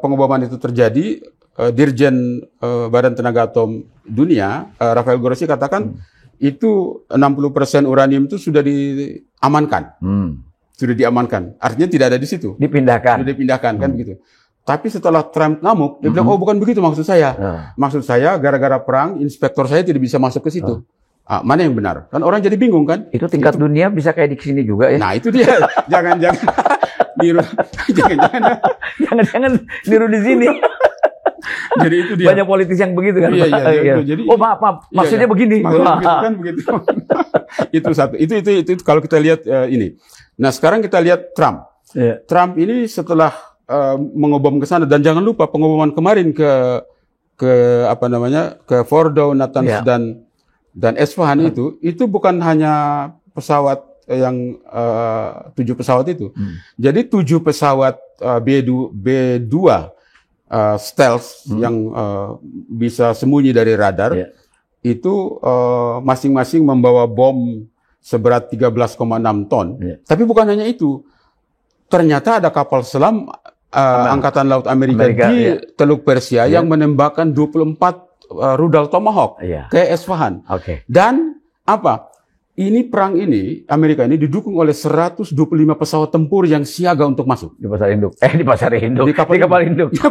A: pengoboman itu terjadi, Dirjen Badan Tenaga Atom Dunia, Rafael Grossi katakan itu 60% uranium itu sudah diamankan. Sudah diamankan. Artinya tidak ada di situ.
B: Dipindahkan.
A: Sudah dipindahkan, kan begitu. Tapi setelah Trump ngamuk, dia bilang, oh bukan begitu maksud saya. Maksud saya gara-gara perang, inspektor saya tidak bisa masuk ke situ. Mana yang benar? Kan orang jadi bingung kan?
B: Itu tingkat dunia bisa kayak di sini juga ya?
A: Nah itu dia. Jangan-jangan niru. Jangan-jangan
B: niru di sini.
A: Jadi itu dia.
B: Banyak politisi yang begitu kan?
A: Iya. Jadi,
B: oh maaf. Maksudnya begini.
A: Maksudnya begitu kan begitu. Itu satu. Itu kalau kita lihat ini. Nah sekarang kita lihat Trump. Trump ini setelah mengobom ke sana, dan jangan lupa pengoboman kemarin ke Fordow, Natanz dan Esfahan itu bukan hanya pesawat yang 7 pesawat itu. Jadi 7 pesawat B2 stealth yang bisa sembunyi dari radar itu masing-masing membawa bom seberat 13,6 ton. Tapi bukan hanya itu. Ternyata ada kapal selam Angkatan Laut Amerika di Teluk Persia yang menembakkan 24 rudal Tomahawk ke Esfahan. Dan ini perang ini, Amerika ini didukung oleh 125 pesawat tempur yang siaga untuk masuk.
B: Di pasar induk. Di pasar induk.
A: Di kapal induk.
B: Di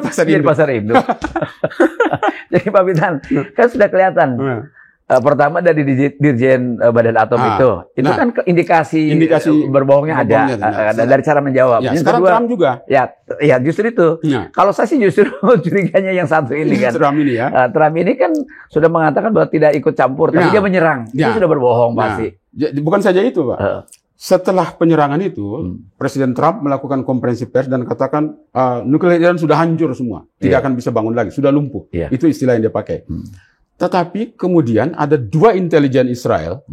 B: pasar induk. Jadi Pak Witan, kan sudah kelihatan. Pertama dari Dirjen Badan Atom itu kan indikasi berbohongnya ada dari cara menjawab.
A: Yang sekarang kedua, Trump juga.
B: Ya justru itu. Kalau saya sih justru curiganya yang satu ini kan.
A: Trump ini ya.
B: Trump ini kan sudah mengatakan bahwa tidak ikut campur, tapi dia menyerang. Itu sudah berbohong pasti.
A: Bukan saja itu, Pak. Setelah penyerangan itu, Presiden Trump melakukan konferensi pers dan katakan nuklir Iran sudah hancur semua, tidak akan bisa bangun lagi, sudah lumpuh. Itu istilah yang dia pakai. Tetapi kemudian ada 2 intelijen Israel,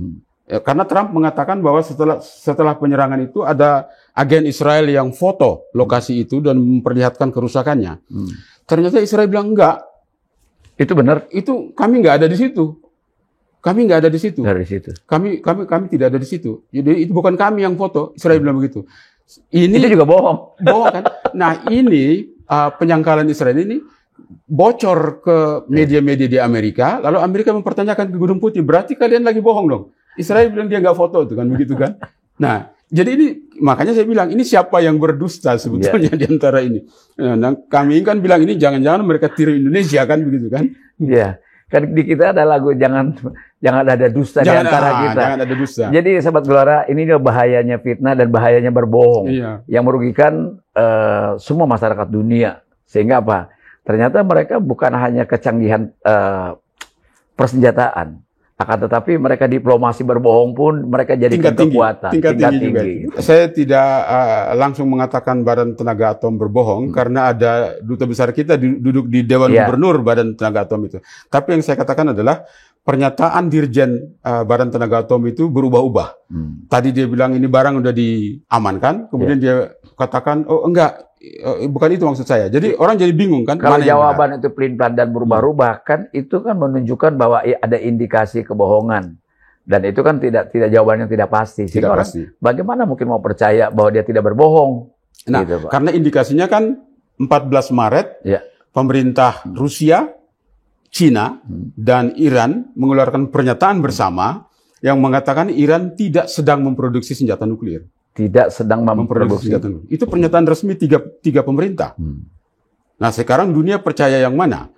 A: karena Trump mengatakan bahwa setelah penyerangan itu ada agen Israel yang foto lokasi itu dan memperlihatkan kerusakannya. Ternyata Israel bilang enggak.
B: Itu benar
A: Itu kami nggak ada di situ. Kami nggak ada di situ.
B: dari situ.
A: Kami tidak ada di situ. Jadi itu bukan kami yang foto. Israel bilang begitu. Ini
B: Itu juga bohong.
A: bohong kan? Nah ini penyangkalan Israel ini bocor ke media-media di Amerika. Lalu Amerika mempertanyakan ke Gunung Putih. Berarti kalian lagi bohong dong. Israel bilang dia nggak foto itu kan begitu kan? Nah jadi ini makanya saya bilang ini siapa yang berdusta sebetulnya di antara ini. Nah, kami kan bilang ini jangan-jangan mereka tiru Indonesia kan begitu kan?
B: Iya. Kan di kita ada lagu jangan ada dusta di antara kita.
A: Jangan ada dusta.
B: Jadi sahabat Gelora, ini dia bahayanya fitnah dan bahayanya berbohong.
A: Iya.
B: Yang merugikan semua masyarakat dunia. Sehingga apa? Ternyata mereka bukan hanya kecanggihan persenjataan. Akan tetapi mereka diplomasi berbohong pun mereka jadi kekuatan.
A: Tingkat tinggi juga. Saya tidak langsung mengatakan Badan Tenaga Atom berbohong karena ada duta besar kita duduk di Dewan Gubernur Badan Tenaga Atom itu. Tapi yang saya katakan adalah pernyataan Dirjen Badan Tenaga Atom itu berubah-ubah. Tadi dia bilang ini barang udah diamankan, kemudian dia katakan oh enggak, bukan itu maksud saya. Jadi orang jadi bingung kan.
B: Kalau jawaban itu pelin-pelan dan berubah-ubah kan itu kan menunjukkan bahwa ada indikasi kebohongan. Dan itu kan tidak jawaban yang tidak pasti.
A: Tidak
B: orang,
A: pasti.
B: Bagaimana mungkin mau percaya bahwa dia tidak berbohong?
A: Nah,
B: gitu, Pak.
A: Karena indikasinya kan 14 Maret pemerintah Rusia, Cina, dan Iran mengeluarkan pernyataan bersama yang mengatakan Iran tidak sedang memproduksi senjata nuklir.
B: Tidak sedang memproduksi
A: senjata nuklir. Itu pernyataan resmi tiga pemerintah. Nah sekarang dunia percaya yang mana?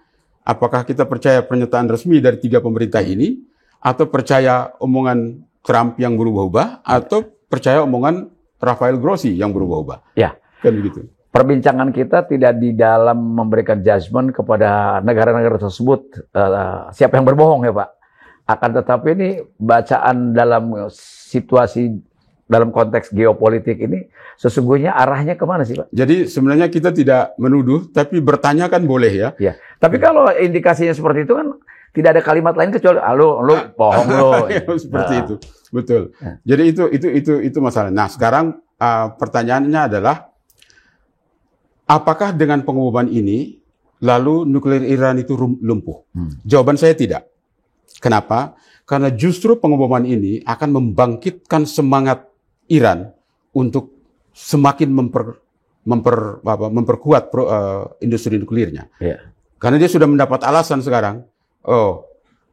A: Apakah kita percaya pernyataan resmi dari tiga pemerintah ini, atau percaya omongan Trump yang berubah-ubah, atau percaya omongan Rafael Grossi yang berubah-ubah?
B: Ya.
A: Kan begitu.
B: Perbincangan kita tidak di dalam memberikan judgement kepada negara-negara tersebut siapa yang berbohong ya Pak. Akan tetapi ini bacaan dalam situasi dalam konteks geopolitik ini sesungguhnya arahnya kemana sih Pak?
A: Jadi sebenarnya kita tidak menuduh, tapi bertanya kan boleh ya.
B: Ya. Tapi kalau indikasinya seperti itu kan tidak ada kalimat lain kecuali lu bohong lu.
A: Seperti itu, betul. Jadi itu masalah. Nah sekarang pertanyaannya adalah apakah dengan pengumuman ini lalu nuklir Iran itu lumpuh? Jawaban saya tidak. Kenapa? Karena justru pengumuman ini akan membangkitkan semangat Iran untuk semakin memperkuat industri nuklirnya. Yeah. Karena dia sudah mendapat alasan sekarang. Oh,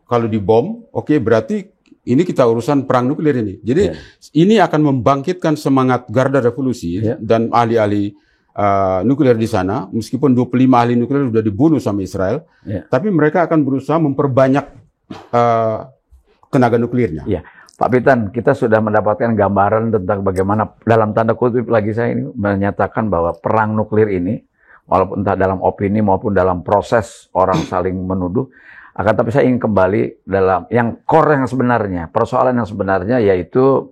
A: kalau dibom, oke, berarti ini kita urusan perang nuklir ini. Jadi ini akan membangkitkan semangat Garda Revolusi dan ahli-ahli nuklir di sana. Meskipun 25 ahli nuklir sudah dibunuh sama Israel, tapi mereka akan berusaha memperbanyak tenaga nuklirnya.
B: Yeah. Pak Pitan, kita sudah mendapatkan gambaran tentang bagaimana dalam tanda kutip lagi saya ini menyatakan bahwa perang nuklir ini, walaupun entah dalam opini maupun dalam proses orang saling menuduh, akan tapi saya ingin kembali dalam yang core yang sebenarnya, persoalan yang sebenarnya yaitu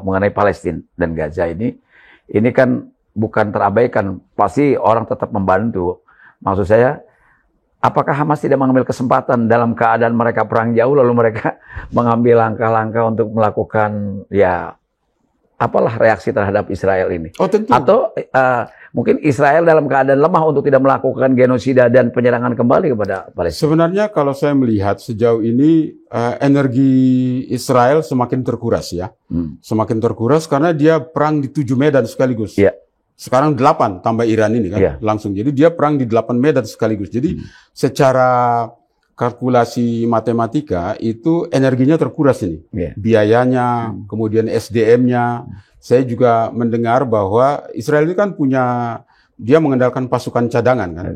B: mengenai Palestina dan Gaza ini kan bukan terabaikan, pasti orang tetap membantu. Maksud saya, apakah Hamas tidak mengambil kesempatan dalam keadaan mereka perang jauh lalu mereka mengambil langkah-langkah untuk melakukan apalah reaksi terhadap Israel ini?
A: Oh tentu.
B: Atau mungkin Israel dalam keadaan lemah untuk tidak melakukan genosida dan penyerangan kembali kepada Palestina?
A: Sebenarnya kalau saya melihat sejauh ini energi Israel semakin terkuras ya. Semakin terkuras karena dia perang di 7 medan sekaligus. Sekarang 8 tambah Iran ini kan langsung. Jadi dia perang di 8 medan sekaligus. Jadi secara kalkulasi matematika itu energinya terkuras ini. Biayanya, kemudian SDM-nya. Saya juga mendengar bahwa Israel itu kan dia mengandalkan pasukan cadangan kan,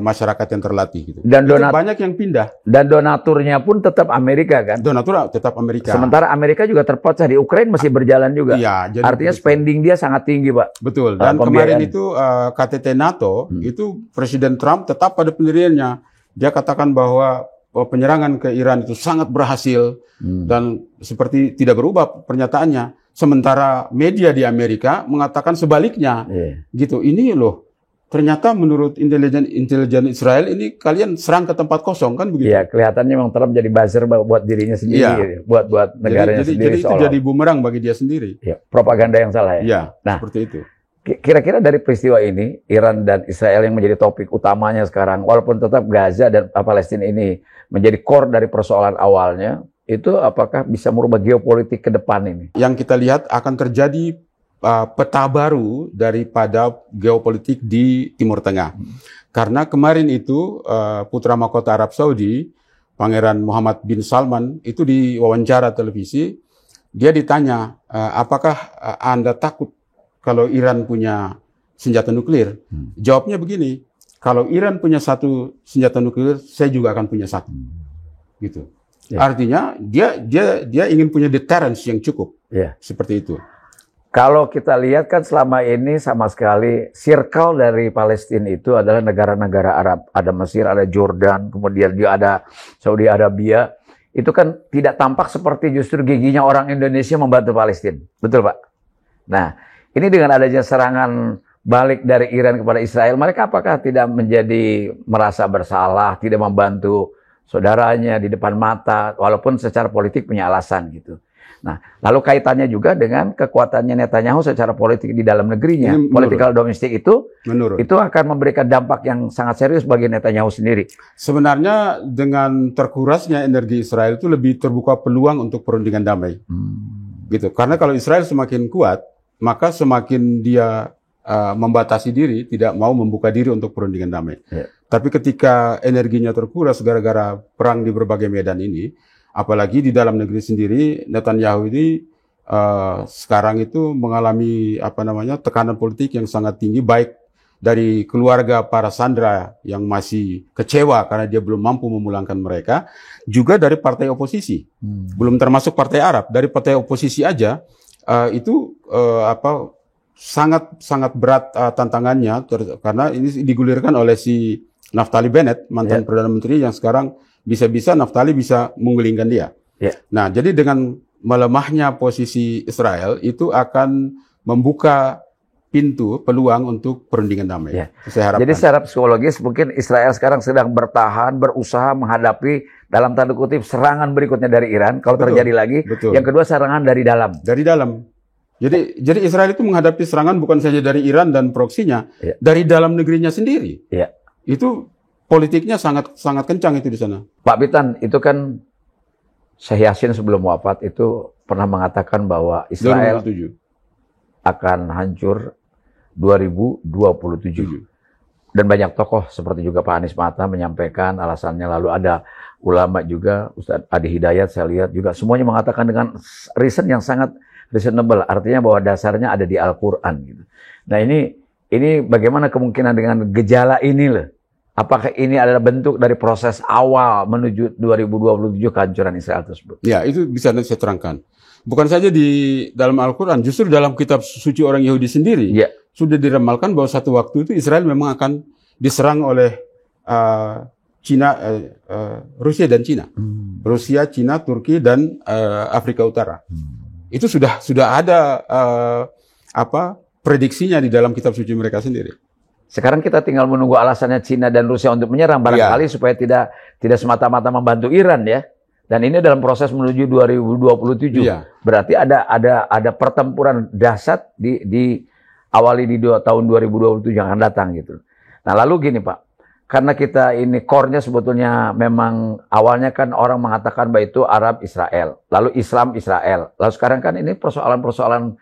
A: masyarakat yang terlatih gitu.
B: Dan
A: banyak yang pindah.
B: Dan donaturnya pun tetap Amerika kan?
A: Donatur tetap Amerika.
B: Sementara Amerika juga terpecah di Ukraina masih berjalan juga.
A: Iya,
B: artinya spending dia sangat tinggi Pak.
A: Betul. Dan kemarin itu KTT NATO itu Presiden Trump tetap pada pendiriannya. Dia katakan bahwa penyerangan ke Iran itu sangat berhasil dan seperti tidak berubah pernyataannya. Sementara media di Amerika mengatakan sebaliknya. Gitu. Ini loh. Ternyata menurut intelijen Israel ini kalian serang ke tempat kosong kan begitu?
B: Iya, kelihatannya memang Trump jadi buzzer buat dirinya sendiri, buat negaranya sendiri.
A: Jadi itu jadi bumerang bagi dia sendiri.
B: Ya, propaganda yang salah ya.
A: Iya, seperti itu.
B: kira-kira dari peristiwa ini, Iran dan Israel yang menjadi topik utamanya sekarang, walaupun tetap Gaza dan Palestina ini menjadi core dari persoalan awalnya, itu apakah bisa merubah geopolitik ke depan ini?
A: Yang kita lihat akan terjadi peta baru daripada geopolitik di Timur Tengah. Karena kemarin itu putra mahkota Arab Saudi, Pangeran Muhammad bin Salman, itu di wawancara televisi, dia ditanya, apakah Anda takut kalau Iran punya senjata nuklir? Jawabnya begini, kalau Iran punya satu senjata nuklir, saya juga akan punya satu. Gitu.
B: Ya.
A: Artinya dia ingin punya deterrence yang cukup.
B: Ya.
A: Seperti itu.
B: Kalau kita lihat kan selama ini sama sekali circle dari Palestina itu adalah negara-negara Arab. Ada Mesir, ada Jordan, kemudian dia ada Saudi Arabia. Itu kan tidak tampak seperti justru giginya orang Indonesia membantu Palestina. Betul, Pak? Nah, ini dengan adanya serangan balik dari Iran kepada Israel, mereka apakah tidak menjadi merasa bersalah, tidak membantu saudaranya di depan mata, walaupun secara politik punya alasan gitu. Nah, lalu kaitannya juga dengan kekuatannya Netanyahu secara politik di dalam negerinya. Politikal domestik itu akan memberikan dampak yang sangat serius bagi Netanyahu sendiri.
A: Sebenarnya dengan terkurasnya energi Israel itu lebih terbuka peluang untuk perundingan damai. Gitu. Karena kalau Israel semakin kuat, maka semakin dia membatasi diri, tidak mau membuka diri untuk perundingan damai. Yeah. Tapi ketika energinya terkuras gara-gara perang di berbagai medan ini, apalagi di dalam negeri sendiri, Netanyahu ini sekarang itu mengalami tekanan politik yang sangat tinggi, baik dari keluarga para sandera yang masih kecewa karena dia belum mampu memulangkan mereka, juga dari partai oposisi, belum termasuk partai Arab, dari partai oposisi aja itu sangat berat tantangannya karena ini digulirkan oleh si Naftali Bennett, mantan Perdana Menteri yang sekarang bisa-bisa Naftali bisa menggulingkan dia. Nah, jadi dengan melemahnya posisi Israel itu akan membuka pintu peluang untuk perundingan damai. Saya harapkan.
B: Jadi secara psikologis mungkin Israel sekarang sedang bertahan, berusaha menghadapi dalam tanda kutip serangan berikutnya dari Iran kalau terjadi lagi. Yang kedua serangan dari dalam.
A: Dari dalam. Jadi Israel itu menghadapi serangan bukan saja dari Iran dan proksinya, dari dalam negerinya sendiri. Itu politiknya sangat kencang itu di sana. Pak
B: Bitan, itu kan Syekh Yasin sebelum wafat itu pernah mengatakan bahwa Israel
A: 2007.
B: akan hancur 2027. Dan banyak tokoh seperti juga Pak Anies Mata menyampaikan alasannya. Lalu ada ulama juga, Ustadz Adi Hidayat saya lihat juga semuanya mengatakan dengan reason yang sangat reasonable. Artinya bahwa dasarnya ada di Al-Quran gitu. Nah ini bagaimana kemungkinan dengan gejala ini loh? Apakah ini adalah bentuk dari proses awal menuju 2027 kehancuran Israel tersebut?
A: Ya, itu bisa nanti saya terangkan. Bukan saja di dalam Al-Quran, justru dalam kitab suci orang Yahudi sendiri, sudah diramalkan bahwa satu waktu itu Israel memang akan diserang oleh Rusia dan Cina. Rusia, Cina, Turki, dan Afrika Utara. Itu sudah ada prediksinya di dalam kitab suci mereka sendiri.
B: Sekarang kita tinggal menunggu alasannya Cina dan Rusia untuk menyerang barangkali supaya tidak semata-mata membantu Iran ya. Dan ini dalam proses menuju 2027. Berarti ada pertempuran dahsyat di awali di tahun 2027 yang akan datang gitu. Nah, lalu gini Pak. Karena kita ini core-nya sebetulnya memang awalnya kan orang mengatakan bahwa itu Arab Israel, lalu Islam Israel. Lalu sekarang kan ini persoalan-persoalan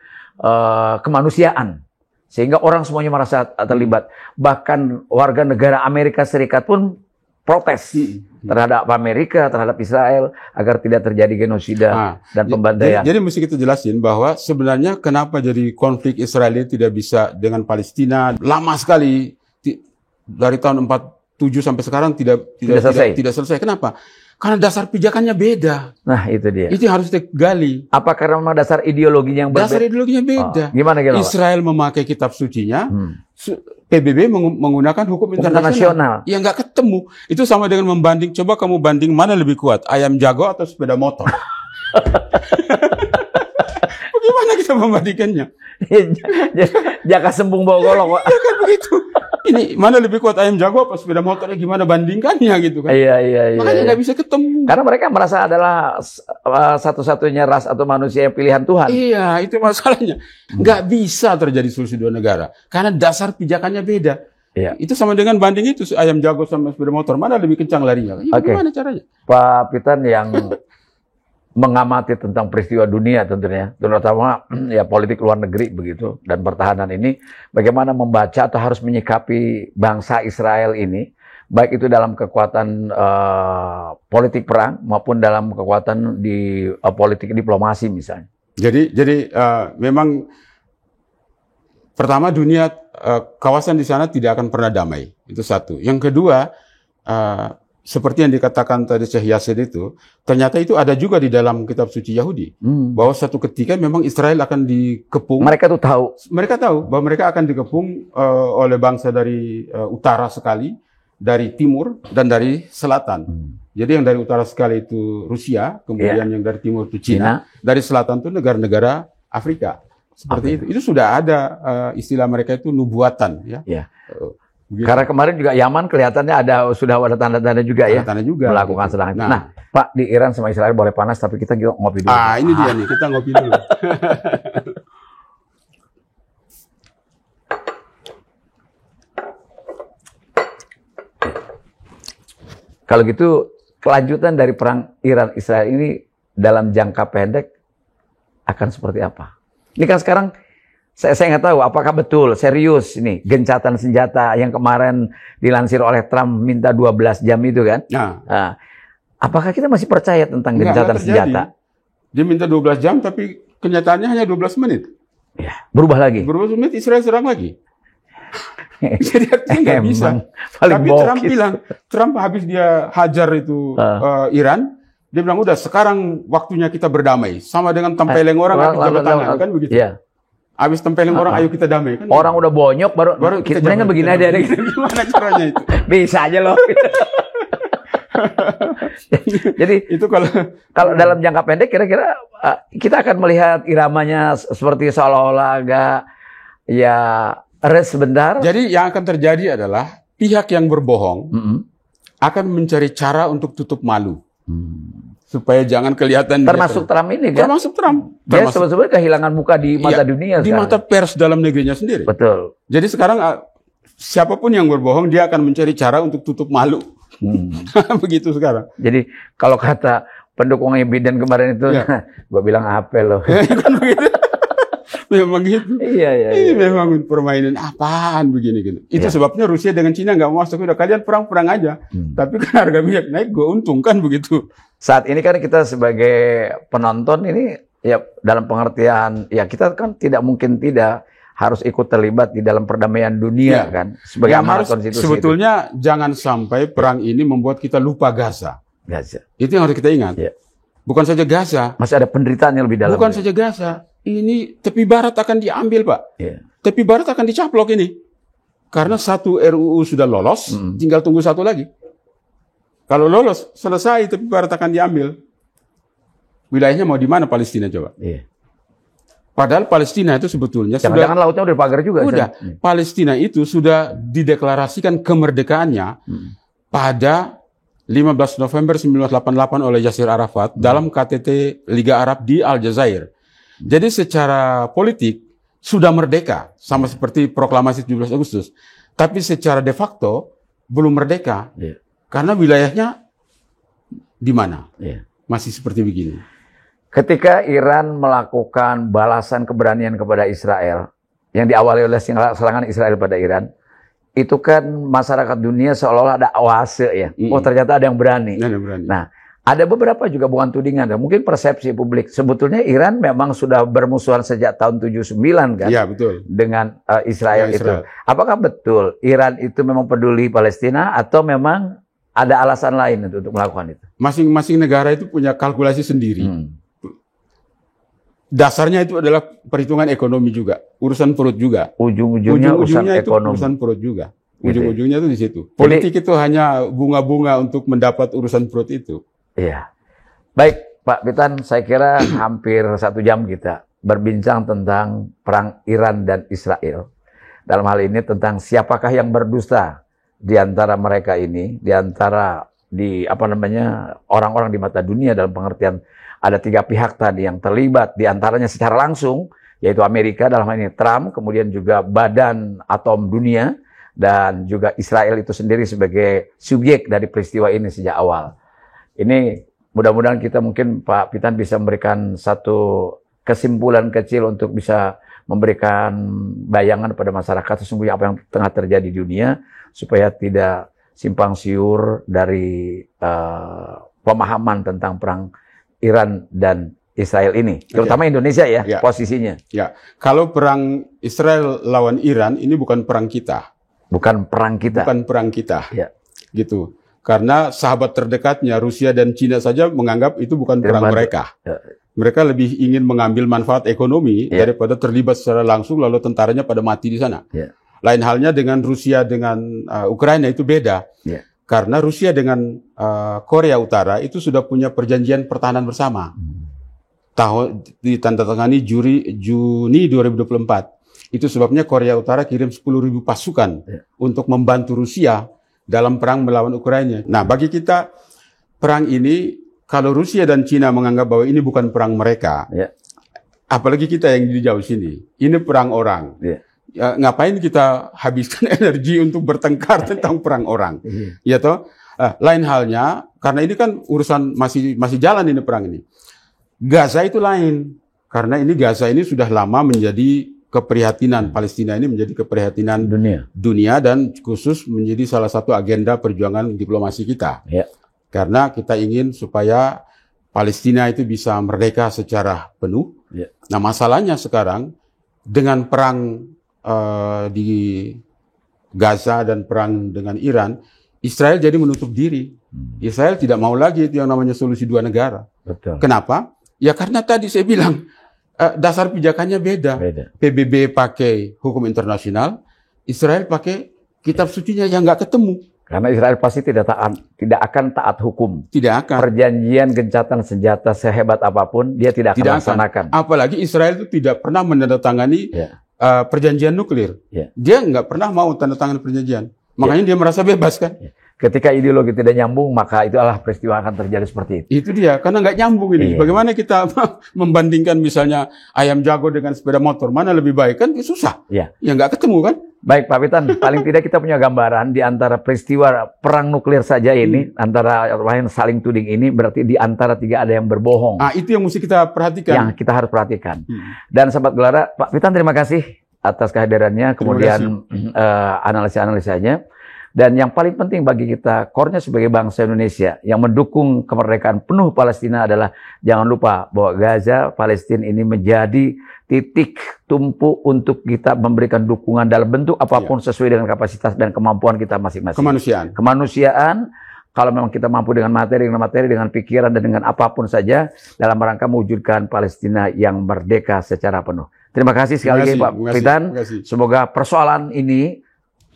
B: kemanusiaan. Sehingga orang semuanya merasa terlibat. Bahkan warga negara Amerika Serikat pun protes terhadap Amerika, terhadap Israel, agar tidak terjadi genosida dan pembantaian.
A: Jadi mesti kita jelasin bahwa sebenarnya kenapa jadi konflik Israel ini tidak bisa dengan Palestina. Lama sekali, dari tahun 47 sampai sekarang tidak selesai. Kenapa? Karena dasar pijakannya beda.
B: Nah, itu dia.
A: Itu harus digali.
B: Apa karena memang dasar ideologinya yang berbeda?
A: Dasar ideologinya beda.
B: Gimana?
A: Israel memakai kitab sucinya, PBB menggunakan hukum internasional. Ya nggak ketemu. Itu sama dengan membanding. Coba kamu banding mana lebih kuat, ayam jago atau sepeda motor? Bagaimana kita membandingkannya?
B: Jaka sembung bawa golok, Pak.
A: Ya kan begitu. Ini mana lebih kuat ayam jago apa sepeda motornya, gimana bandingkannya gitu kan?
B: Iya.
A: Makanya nggak bisa ketemu.
B: Karena mereka merasa adalah satu-satunya ras atau manusia yang pilihan Tuhan.
A: Iya, itu masalahnya. Nggak bisa terjadi solusi dua negara. Karena dasar pijakannya beda.
B: Iya.
A: Itu sama dengan banding itu, ayam jago sama sepeda motor. Mana lebih kencang larinya? Ya, gimana caranya?
B: Pak Pitan yang mengamati tentang peristiwa dunia tentunya, terutama ya politik luar negeri begitu dan pertahanan ini, bagaimana membaca atau harus menyikapi bangsa Israel ini, baik itu dalam kekuatan politik perang maupun dalam kekuatan di politik diplomasi misalnya. Jadi
A: memang pertama dunia kawasan di sana tidak akan pernah damai, itu satu. Yang kedua, seperti yang dikatakan tadi Syekh Yassin itu, ternyata itu ada juga di dalam kitab suci Yahudi. Bahwa satu ketika memang Israel akan dikepung.
B: Mereka tuh tahu.
A: Mereka tahu bahwa mereka akan dikepung oleh bangsa dari utara sekali, dari timur, dan dari selatan. Jadi yang dari utara sekali itu Rusia, kemudian yang dari timur itu Cina. Dari selatan itu negara-negara Afrika. Seperti itu. Itu sudah ada istilah mereka itu nubuatan. Ya. Begitu.
B: Karena kemarin juga Yaman kelihatannya sudah ada tanda-tanda juga ya,
A: tanda juga
B: melakukan
A: gitu.
B: serangan. Nah, Pak, di Iran sama Israel boleh panas, tapi kita juga ngopi dulu.
A: Ini dia nih, kita ngopi dulu.
B: Kalau gitu, kelanjutan dari perang Iran-Israel ini dalam jangka pendek akan seperti apa? Ini kan sekarang saya nggak tahu apakah betul serius ini gencatan senjata yang kemarin dilansir oleh Trump minta 12 jam itu kan? Nah, apakah kita masih percaya tentang gencatan senjata?
A: Dia minta 12 jam tapi kenyataannya hanya 12 menit.
B: Ya, berubah lagi.
A: Berubah menit Israel serang lagi. Jadi artinya nggak bisa. Tapi Trump habis dia hajar itu Iran, dia bilang udah sekarang waktunya kita berdamai. Sama dengan tempeleng orang habis jabat tangan kan begitu.
B: Iya.
A: Habis tempeleng orang, ayo kita damai. Kan
B: orang udah bonyok, baru kita kan begini aja.
A: Gimana caranya itu?
B: Bisa aja loh. Jadi
A: itu kalau
B: dalam jangka pendek kira-kira kita akan melihat iramanya seperti seolah-olah agak ya rest sebentar.
A: Jadi yang akan terjadi adalah pihak yang berbohong akan mencari cara untuk tutup malu. Supaya jangan kelihatan.
B: Termasuk Trump ini kan?
A: Termasuk Trump.
B: Dia sebenarnya kehilangan muka di mata dunia.
A: Di mata pers dalam negerinya sendiri.
B: Betul.
A: Jadi sekarang siapapun yang berbohong, dia akan mencari cara untuk tutup malu. Begitu sekarang.
B: Jadi kalau kata pendukungnya Biden kemarin itu, gue bilang apa loh.
A: Kan begitu. Memang gitu.
B: Iya.
A: Ini memang permainan apaan begini gitu. Itu sebabnya Rusia dengan Cina nggak mau masuk. Udah kalian perang aja. Tapi kan harga minyak naik, gue untung kan begitu.
B: Saat ini kan kita sebagai penonton ini ya dalam pengertian ya kita kan tidak mungkin tidak harus ikut terlibat di dalam perdamaian dunia kan sebagai amanat konstitusi.
A: Sebetulnya jangan sampai perang ini membuat kita lupa Gaza. Itu yang harus kita ingat. Bukan saja Gaza.
B: Masih ada penderitaan yang lebih dalam.
A: Bukan saja Gaza. Ini tepi barat akan diambil, Pak. Tepi barat akan dicaplok ini. Karena satu RUU sudah lolos, tinggal tunggu satu lagi. Kalau lolos, selesai tepi barat akan diambil. Wilayahnya mau di mana Palestina coba? Padahal Palestina itu sebetulnya
B: jangan lautnya udah pagar juga.
A: Udah. Palestina itu sudah dideklarasikan kemerdekaannya pada 15 November 1988 oleh Yasir Arafat dalam KTT Liga Arab di Aljazair. Jadi secara politik sudah merdeka, sama seperti proklamasi 17 Agustus. Tapi secara de facto belum merdeka. Karena wilayahnya di mana? Masih seperti begini.
B: Ketika Iran melakukan balasan keberanian kepada Israel, yang diawali oleh serangan Israel pada Iran, itu kan masyarakat dunia seolah-olah ada oase ya. Oh ternyata ada yang berani. Nah, ada beberapa juga bukan tudingan, mungkin persepsi publik. Sebetulnya Iran memang sudah bermusuhan sejak tahun 79 kan?
A: Iya, betul.
B: Dengan Israel itu. Apakah betul Iran itu memang peduli Palestina atau memang ada alasan lain untuk melakukan itu?
A: Masing-masing negara itu punya kalkulasi sendiri. Dasarnya itu adalah perhitungan ekonomi juga, urusan perut juga.
B: Ujung-ujungnya urusan
A: itu
B: ekonomi.
A: Urusan perut juga. Ujung-ujungnya itu di situ. Politik itu hanya bunga-bunga untuk mendapat urusan perut itu.
B: Iya. Baik, Pak Pitan, saya kira hampir 1 jam kita berbincang tentang perang Iran dan Israel. dalam hal ini tentang siapakah yang berdusta di antara mereka ini, di antara orang-orang di mata dunia, dalam pengertian ada 3 pihak tadi yang terlibat, di antaranya secara langsung, yaitu Amerika dalam hal ini Trump, kemudian juga Badan Atom Dunia, dan juga Israel itu sendiri sebagai subjek dari peristiwa ini sejak awal. Ini mudah-mudahan kita mungkin Pak Pitan bisa memberikan satu kesimpulan kecil untuk bisa memberikan bayangan pada masyarakat sesungguhnya apa yang tengah terjadi di dunia, supaya tidak simpang siur dari pemahaman tentang perang Iran dan Israel ini, terutama Indonesia ya, posisinya.
A: Ya, kalau perang Israel lawan Iran ini bukan perang kita.
B: Bukan perang kita.
A: Bukan perang kita.
B: Ya.
A: Gitu. Karena sahabat terdekatnya Rusia dan Cina saja menganggap itu bukan perang mereka. Ya. Mereka lebih ingin mengambil manfaat ekonomi daripada terlibat secara langsung lalu tentaranya pada mati di sana. Ya. Lain halnya dengan Rusia dengan Ukraina itu beda. Ya. Karena Rusia dengan Korea Utara itu sudah punya perjanjian pertahanan bersama. Ditandatangani Juni 2024. Itu sebabnya Korea Utara kirim 10.000 pasukan untuk membantu Rusia dalam perang melawan Ukraina. Nah, bagi kita perang ini, kalau Rusia dan Cina menganggap bahwa ini bukan perang mereka, apalagi kita yang di jauh sini, ini perang orang. Ya, ngapain kita habiskan energi untuk bertengkar tentang perang orang? Ya toh? Lain halnya, karena ini kan urusan masih jalan ini perang ini. Gaza itu lain, karena ini Gaza ini sudah lama menjadi keprihatinan Palestina, ini menjadi keprihatinan dunia dan khusus menjadi salah satu agenda perjuangan diplomasi kita. Ya. Karena kita ingin supaya Palestina itu bisa merdeka secara penuh. Ya. Nah, masalahnya sekarang dengan perang di Gaza dan perang dengan Iran, Israel jadi menutup diri. Israel tidak mau lagi itu yang namanya solusi 2 negara. Betul. Kenapa? Ya karena tadi saya bilang dasar pijakannya beda. PBB pakai hukum internasional, Israel pakai kitab sucinya yang nggak ketemu.
B: Karena Israel pasti tidak akan taat hukum.
A: Tidak akan.
B: Perjanjian gencatan senjata sehebat apapun dia tidak akan laksanakan.
A: Apalagi Israel itu tidak pernah menandatangani perjanjian nuklir. Dia nggak pernah mau tanda tangan perjanjian. Makanya dia merasa bebas kan.
B: Ketika ideologi tidak nyambung, maka itu adalah peristiwa akan terjadi seperti itu.
A: Itu dia, karena nggak nyambung ini. Bagaimana kita membandingkan misalnya ayam jago dengan sepeda motor, mana lebih baik kan? Susah. Ya nggak ketemu kan?
B: Baik Pak Pitan, paling tidak kita punya gambaran di antara peristiwa perang nuklir saja ini, antara lain saling tuding ini, berarti di antara 3 ada yang berbohong.
A: Itu yang mesti kita perhatikan.
B: Yang kita harus perhatikan. Dan Sahabat Gelora, Pak Pitan terima kasih atas kehadirannya, kemudian analisa-analisanya. Dan yang paling penting bagi kita, core-nya sebagai bangsa Indonesia yang mendukung kemerdekaan penuh Palestina adalah jangan lupa bahwa Gaza, Palestina ini menjadi titik tumpu untuk kita memberikan dukungan dalam bentuk apapun sesuai dengan kapasitas dan kemampuan kita masing-masing. Kemanusiaan, kalau memang kita mampu dengan materi, dengan pikiran, dan dengan apapun saja dalam rangka mewujudkan Palestina yang merdeka secara penuh. Terima kasih sekali lagi Pak Pitan. Semoga persoalan ini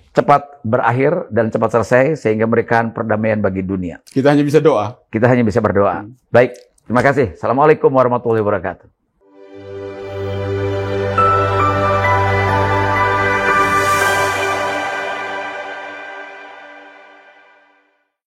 B: cepat berakhir dan cepat selesai sehingga memberikan perdamaian bagi dunia.
A: Kita hanya bisa doa.
B: Kita hanya bisa berdoa. Baik, terima kasih. Assalamualaikum warahmatullahi wabarakatuh.